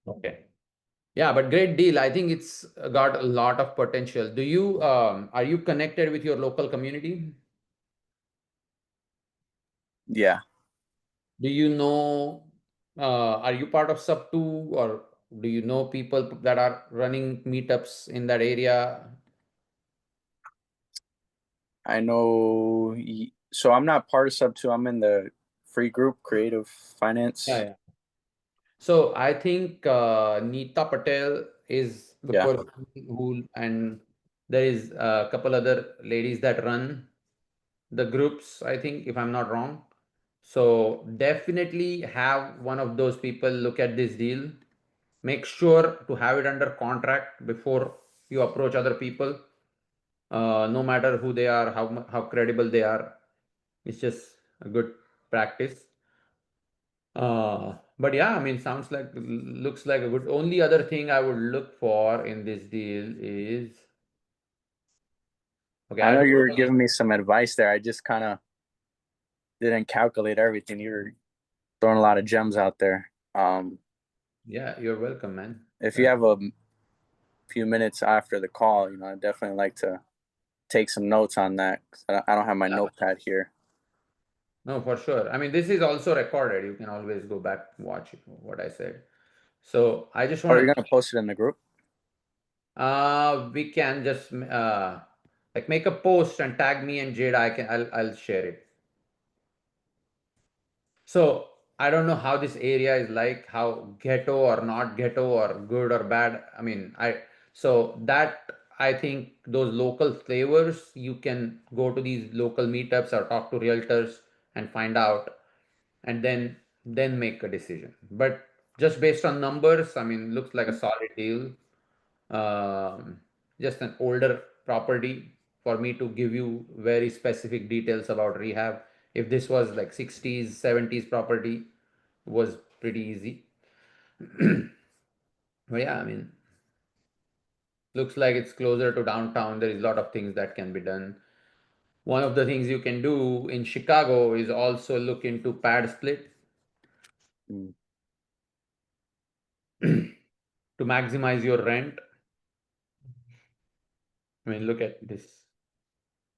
Okay. Yeah, but great deal. I think it's got a lot of potential. Do you are you connected with your local community? yeah, Do you know, are you part of Sub 2, or do you know people that are running meetups in that area? I know. So I'm not part of Sub 2. I'm in the free group, Creative Finance. Yeah. So I think Neeta Patel is the Yeah. person who, and There is a couple other ladies that run the groups, I think, if I'm not wrong. So definitely have one of those people look at this deal. Make sure to have it under contract before you approach other people. No matter who they are, how credible they are. It's just a good practice. But yeah, I mean, looks like a good. Only other thing I would look for in this deal is okay. I I know don't you were know. giving me some advice there. I just kind of didn't calculate everything. You were throwing a lot of gems out there. Yeah, you're welcome, man. If you have a few minutes after the call, I'd definitely like to take some notes on that. 'Cause I don't have my Yeah. notepad here. No, for sure. I mean, this is also recorded. You can always go back and watch what I said. So I just Or want you're to gonna post it in the group? we can just like make a post and tag me and Jada. I'll share it. So I don't know how this area is like, how ghetto or not ghetto or good or bad. I mean, so that I think those local flavors, you can go to these local meetups or talk to realtors and find out, and then make a decision. But just based on numbers, I mean, looks like a solid deal. Um, just an older property for me to give you very specific details about rehab. If this was like 60s, 70s property, was pretty easy. But yeah, I mean, looks like it's closer to downtown. There is a lot of things that can be done. One of the things you can do in Chicago is also look into pad split Mm. to maximize your rent. I mean, look at this.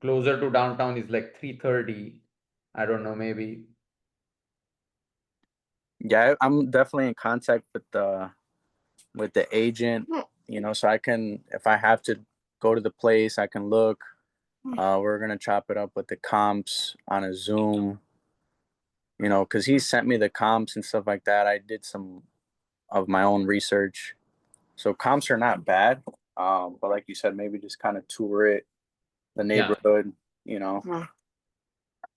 Closer to downtown is like 330. I don't know, maybe. Yeah, I'm definitely in contact with the agent. So I can, if I have to go to the place, I can look. We're gonna chop it up with the comps on a Zoom. Because he sent me the comps and stuff like that. I did some of my own research, so comps are not bad. But like you said, maybe just kind of tour it, the Yeah, neighborhood.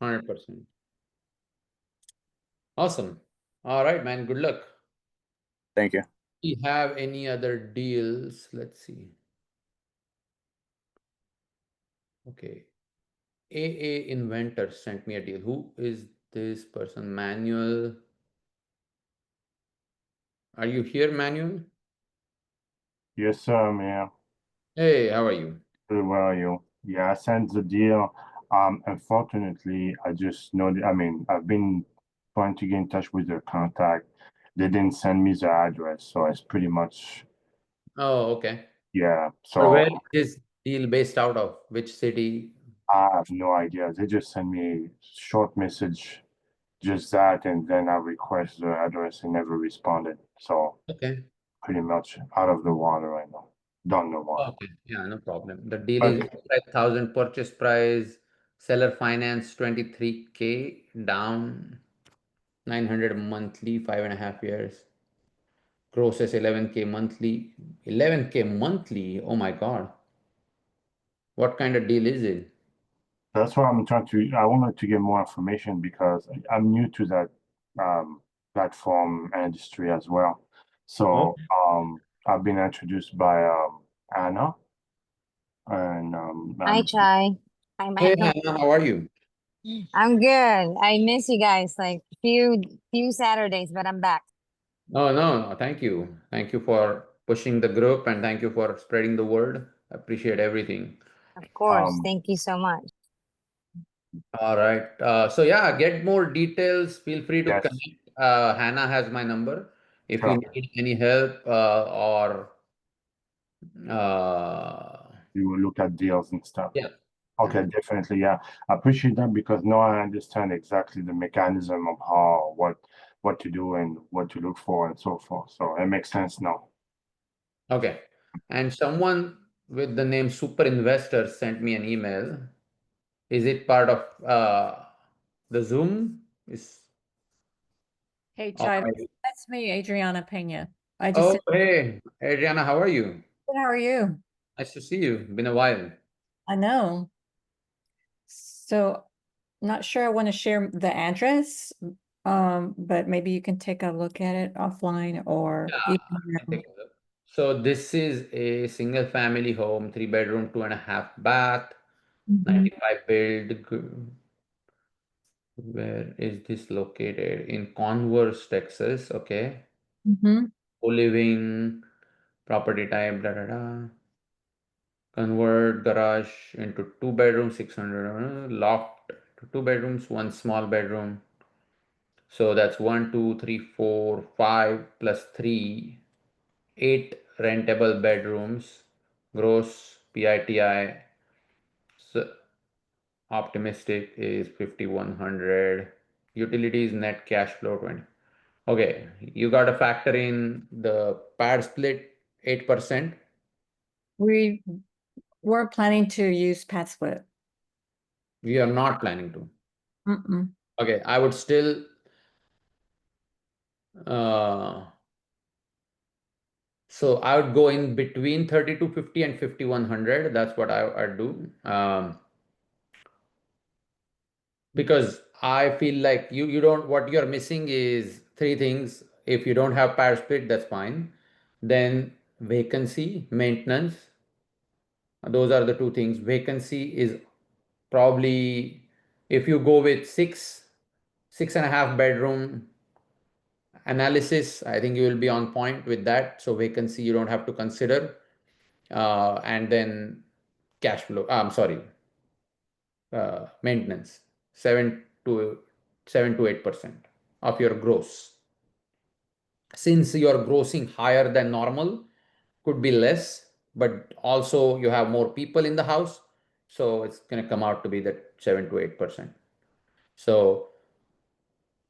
100%. Awesome. All right, man. Good luck. Thank you. Do you have any other deals? Let's see. Okay. AA Inventor sent me a deal. Who is this person? Manuel. Are you here, Manuel? Yes, sir, man. Hey, how are you? Very well, you. Yeah, I sent the deal. Unfortunately, I just know I mean, I've been trying to get in touch with their contact. They didn't send me the address, so it's pretty much, Oh, okay. yeah. So So where is this deal based out of? Which city? I have no idea. They just sent me a short message, just that, and then I request the address and never responded. So Okay. pretty much out of the water right now. Don't know why. Okay. Yeah, no problem. The deal is But 5,000 purchase price, seller finance 23K down, 900 monthly, 5.5 years. Gross is 11K monthly. 11K monthly? Oh my God. What kind of deal is it? that's why I wanted to get more information because I'm new to that platform industry as well. Oh, So I've been introduced by Anna and Hi, Chai. Hi, hey, Michael. Hannah, how are you? I'm good. I miss you guys like few Saturdays, but I'm back. Oh, no, no, thank you. Thank you for pushing the group and thank you for spreading the word. Appreciate everything. Of course. um, Thank you so much. All right. So yeah, get more details. Feel free to yes, connect. Hannah has my number. If you sure. need any help or You will look at deals and stuff. yeah, Okay, definitely. Yeah, I appreciate that because now I understand exactly the mechanism of how what to do and what to look for and so forth. So it makes sense now. okay. And someone with the name Super Investor sent me an email. Is it part of the Zoom? Is Hey, all Chai, right. that's me, Adriana Pena. I just Oh, said, hey, Adriana, how are you? how are you? Nice to see you. Been a while. I know. So, not sure I want to share the address, but maybe you can take a look at it offline or Yeah, even I can take a look. So this is a single family home, 3 bedroom, 2.5 bath, Mhm, 95 build. Where is this located? In Converse, Texas. Okay. mhm. Co-living, property type, da da da. Convert garage into 2 bedroom, 600, loft to 2 bedrooms, one small bedroom. So that's 1, 2, 3, 4, 5 plus 3, 8 rentable bedrooms, gross PITI. So optimistic is 5100. Utilities net cash flow 20. Okay, you got to factor in the pad split 8%. We were planning to use pad split. We are not planning to. Mm-mm. Okay, I would still uh, so I would go in between 3250 and 5100. That's what I'd do. Because I feel like you don't, what you're missing is three things. If you don't have power split, that's fine. Then vacancy, maintenance. Those are the two things. Vacancy is probably, if you go with 6.5 bedroom analysis, I think you will be on point with that. So vacancy you don't have to consider. And then cash flow, I'm sorry, maintenance, 7 to 8% of your gross. Since you're grossing higher than normal, could be less, but also you have more people in the house, so it's going to come out to be that 7 to 8%. So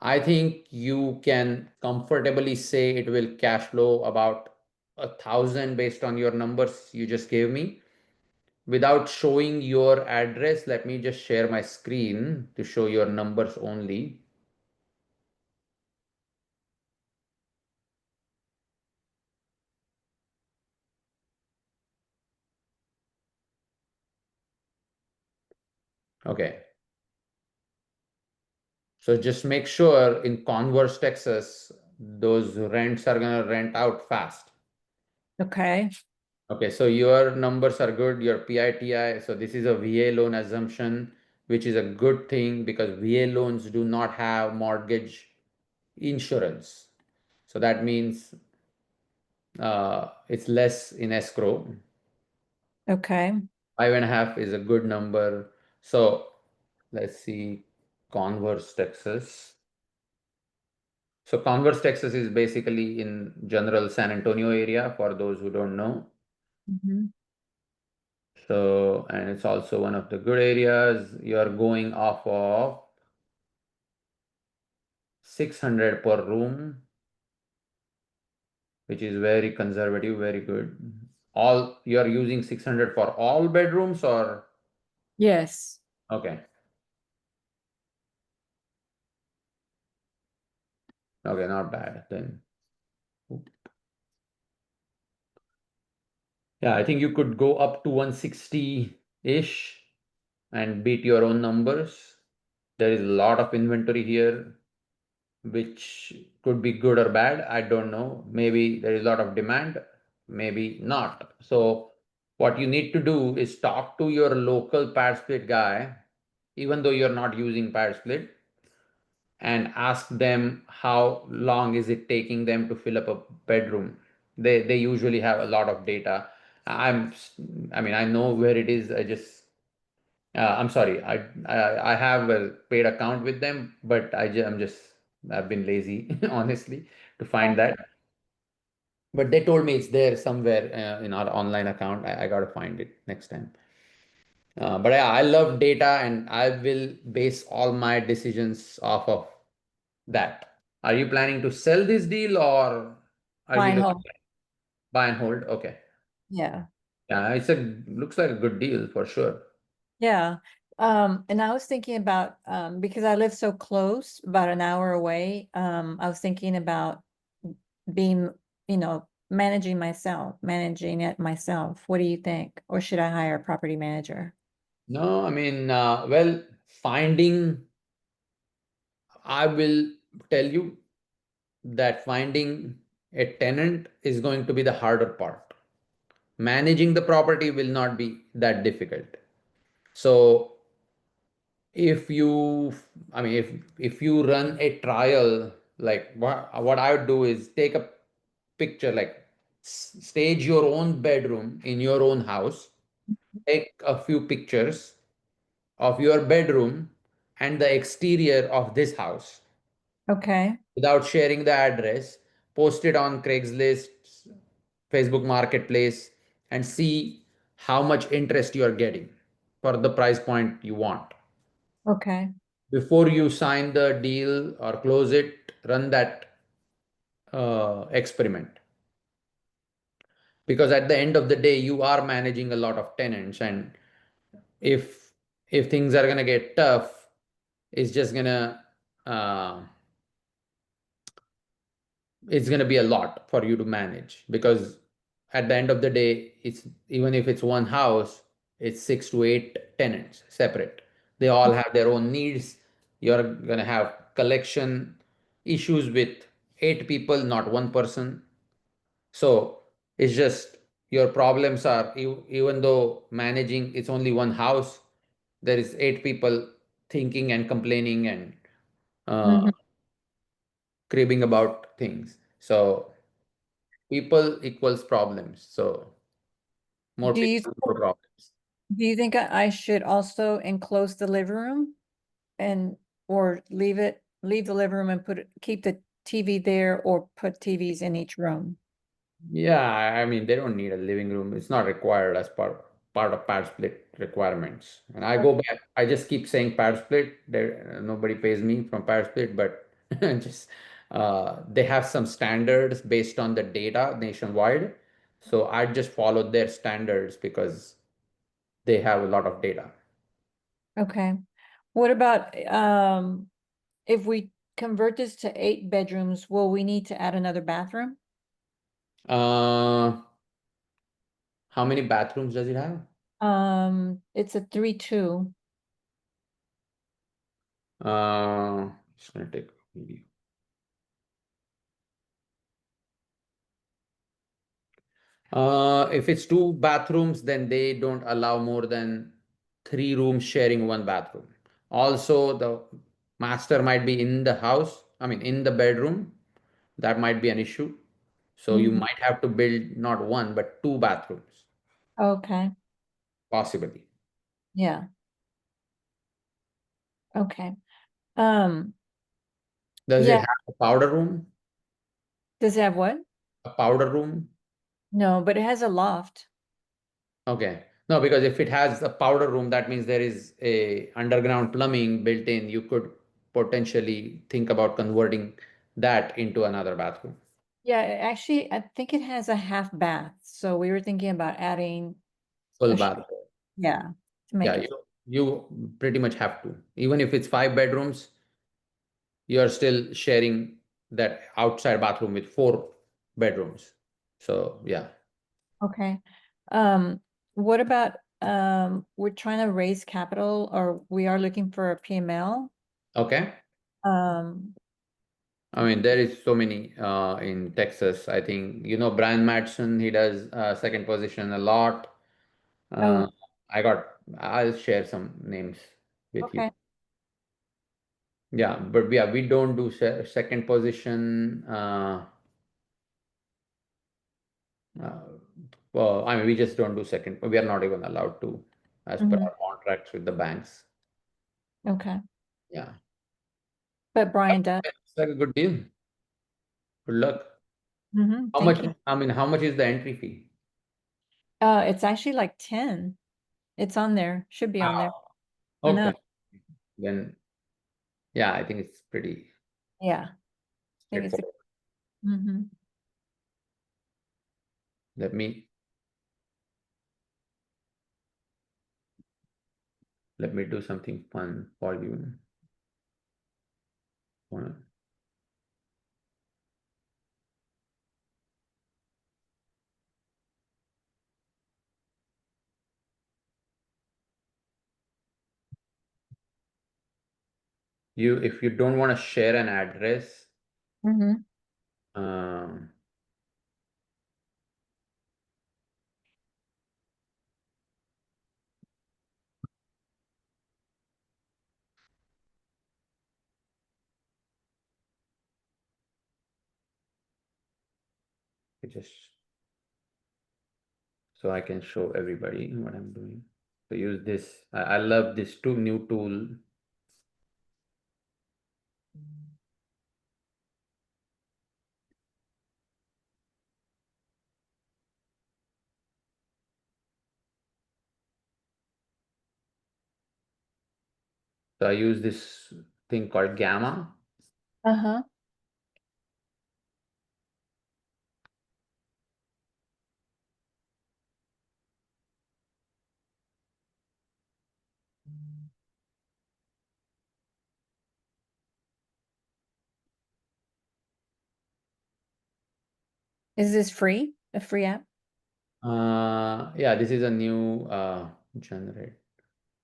I think you can comfortably say it will cash flow about 1,000 based on your numbers you just gave me. Without showing your address, let me just share my screen to show your numbers only. Okay. So just make sure in Converse, Texas, those rents are going to rent out fast. Okay. Okay, so your numbers are good, your PITI. So this is a VA loan assumption, which is a good thing because VA loans do not have mortgage insurance. So that means it's less in escrow. Okay. 5.5 is a good number. So let's see, Converse, Texas. So Converse, Texas is basically in general San Antonio area for those who don't know. Mhm. So, and it's also one of the good areas. You're going off of 600 per room, which is very conservative, very good. All you're using 600 for all bedrooms or Yes. okay. Okay, not bad then. Yeah, I think you could go up to 160-ish and beat your own numbers. There is a lot of inventory here, which could be good or bad. I don't know. Maybe there is a lot of demand, maybe not. So what you need to do is talk to your local pad split guy, even though you're not using pad split, and ask them how long is it taking them to fill up a bedroom. They usually have a lot of data. I mean, I know where it is. I'm sorry. I have a paid account with them, but I've been lazy, honestly, to find that. But they told me it's there somewhere in our online account. I got to find it next time. But yeah, I love data and I will base all my decisions off of that. Are you planning to sell this deal or are we Fine looking home. at buy and hold? Okay. Yeah. Yeah, it's a looks like a good deal for sure. Yeah. And I was thinking about, because I live so close, about an hour away, I was thinking about being, managing it myself. What do you think? Or should I hire a property manager? No, I mean, well, I will tell you that finding a tenant is going to be the harder part. Managing the property will not be that difficult. So if you, I mean, if you run a trial, like what I would do is take a picture, like stage your own bedroom in your own house, take a few pictures of your bedroom and the exterior of this house Okay. without sharing the address, post it on Craigslist, Facebook Marketplace, and see how much interest you are getting for the price point you want. Okay. Before you sign the deal or close it, run that experiment. Because at the end of the day, you are managing a lot of tenants, and if if things are gonna get tough, it's just gonna uh, it's going to be a lot for you to manage, because at the end of the day, it's even if it's one house, it's 6 to 8 tenants separate. They all have their own needs. You're going to have collection issues with 8 people, not one person. So it's just your problems are, even though managing it's only one house, there is 8 people thinking and complaining and uh, Mhm. cribbing about things. So people equals problems. So more Do you people, more problems. do you think I should also enclose the living room and or leave the living room and keep the TV there or put TVs in each room? Yeah, I mean they don't need a living room. It's not required as part of pad split requirements. And I go back. I just keep saying pad split. There nobody pays me from pad split, but just they have some standards based on the data nationwide. So I just followed their standards because they have a lot of data. Okay. What about if we convert this to 8 bedrooms, will we need to add another bathroom? Uh, how many bathrooms does it have? It's a 3-2. Just gonna take a video. If it's 2 bathrooms, then they don't allow more than 3 rooms sharing one bathroom. Also, the master might be in the house, I mean, in the bedroom. That might be an issue. So you Mhm. might have to build not one, but 2 bathrooms, Okay. possibly. Yeah. Okay. Um, Does it yeah. have a powder room? Does it have what? A powder room? No, but it has a loft. Okay. No, because if it has a powder room, that means there is a underground plumbing built in. You could potentially think about converting that into another bathroom. Yeah, actually, I think it has a half bath. So we were thinking about adding Full a, bath. yeah, to make Yeah, it. you pretty much have to. Even if it's 5 bedrooms, you're still sharing that outside bathroom with 4 bedrooms. So yeah. Okay. Um, what about, we're trying to raise capital or we are looking for a PML. Okay. Um, I mean, there is so many in Texas. I think Brian Madsen. He does second position a lot. Uh, oh, I'll share some names with you. okay. Yeah, but yeah, we don't do second position. Uh, well, I mean, we just don't do second. We are not even allowed to, as per Mhm. our contracts with the banks. Okay. Yeah, But Brian does. it's like a good deal. Good luck. How Thank much? you. I mean, how much is the entry fee? It's actually like 10. It's on there. Should be on there. Wow. I know. Okay. Then, yeah, I think it's pretty Yeah. I think it's a, straightforward. mm-hmm. Let me let me do something fun for you. Wanna- if you don't want to share an address, Mm-hmm. um, just so I can show everybody what I'm doing. So use this. I love this new tool. So I use this thing called Gamma. Uh-huh. Is this free? A free app? Yeah, this is a new generate,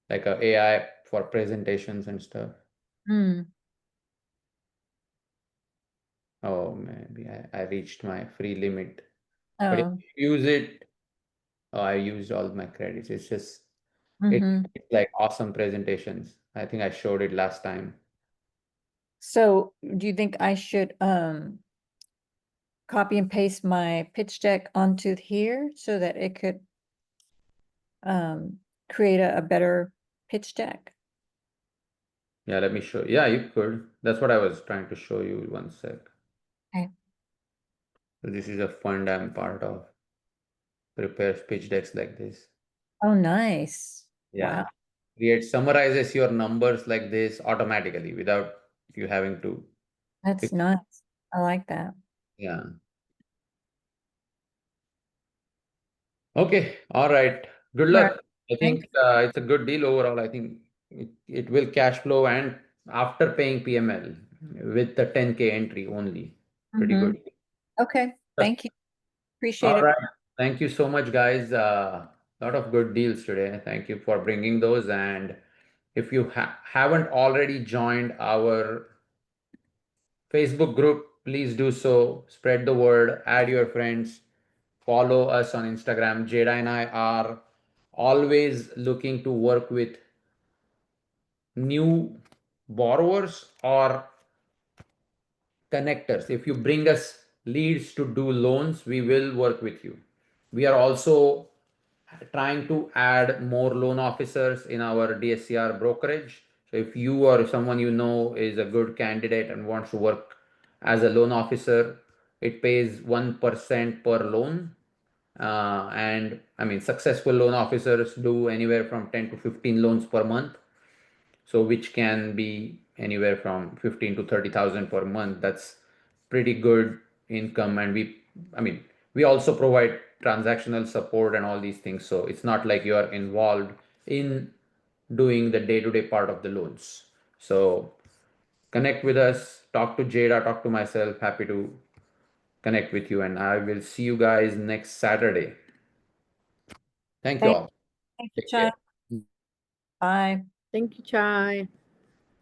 like a AI for presentations and stuff. Hmm. Oh, maybe I reached my free limit. But if Oh. you use it, oh, I used all my credits. It's just Mm-hmm. it's like awesome presentations. I think I showed it last time. So do you think I should copy and paste my pitch deck onto here so that it could create a better pitch deck? Yeah, let me show. Yeah, you could. That's what I was trying to show you. One sec. Okay. So this is a fund I'm part of. Prepares pitch decks like this. Oh, nice. Yeah. Wow. Summarizes your numbers like this automatically without you having to. That's nice. I like that. Yeah. Okay. All right. Good All right. luck. I Thank think it's a good deal overall. I think it will cash flow and after paying PML with the 10K entry only. Pretty Mhm. good. Okay. Thank you. Appreciate All it. right. Thank you so much, guys. Lot of good deals today. Thank you for bringing those. And if you haven't already joined our Facebook group, please do so. Spread the word, add your friends, follow us on Instagram. Jada and I are always looking to work with new borrowers or connectors. If you bring us leads to do loans, we will work with you. We are also trying to add more loan officers in our DSCR brokerage. So if you or someone you know is a good candidate and wants to work as a loan officer, it pays 1% per loan. And I mean, successful loan officers do anywhere from 10 to 15 loans per month. So which can be anywhere from 15 to 30,000 per month. That's pretty good income. And I mean, we also provide transactional support and all these things. So it's not like you are involved in doing the day-to-day part of the loans. So connect with us, talk to Jada, talk to myself. Happy to connect with you. And I will see you guys next Saturday. Thank you Thank all. you, Take Chai. care. Bye. Thank you, Chai.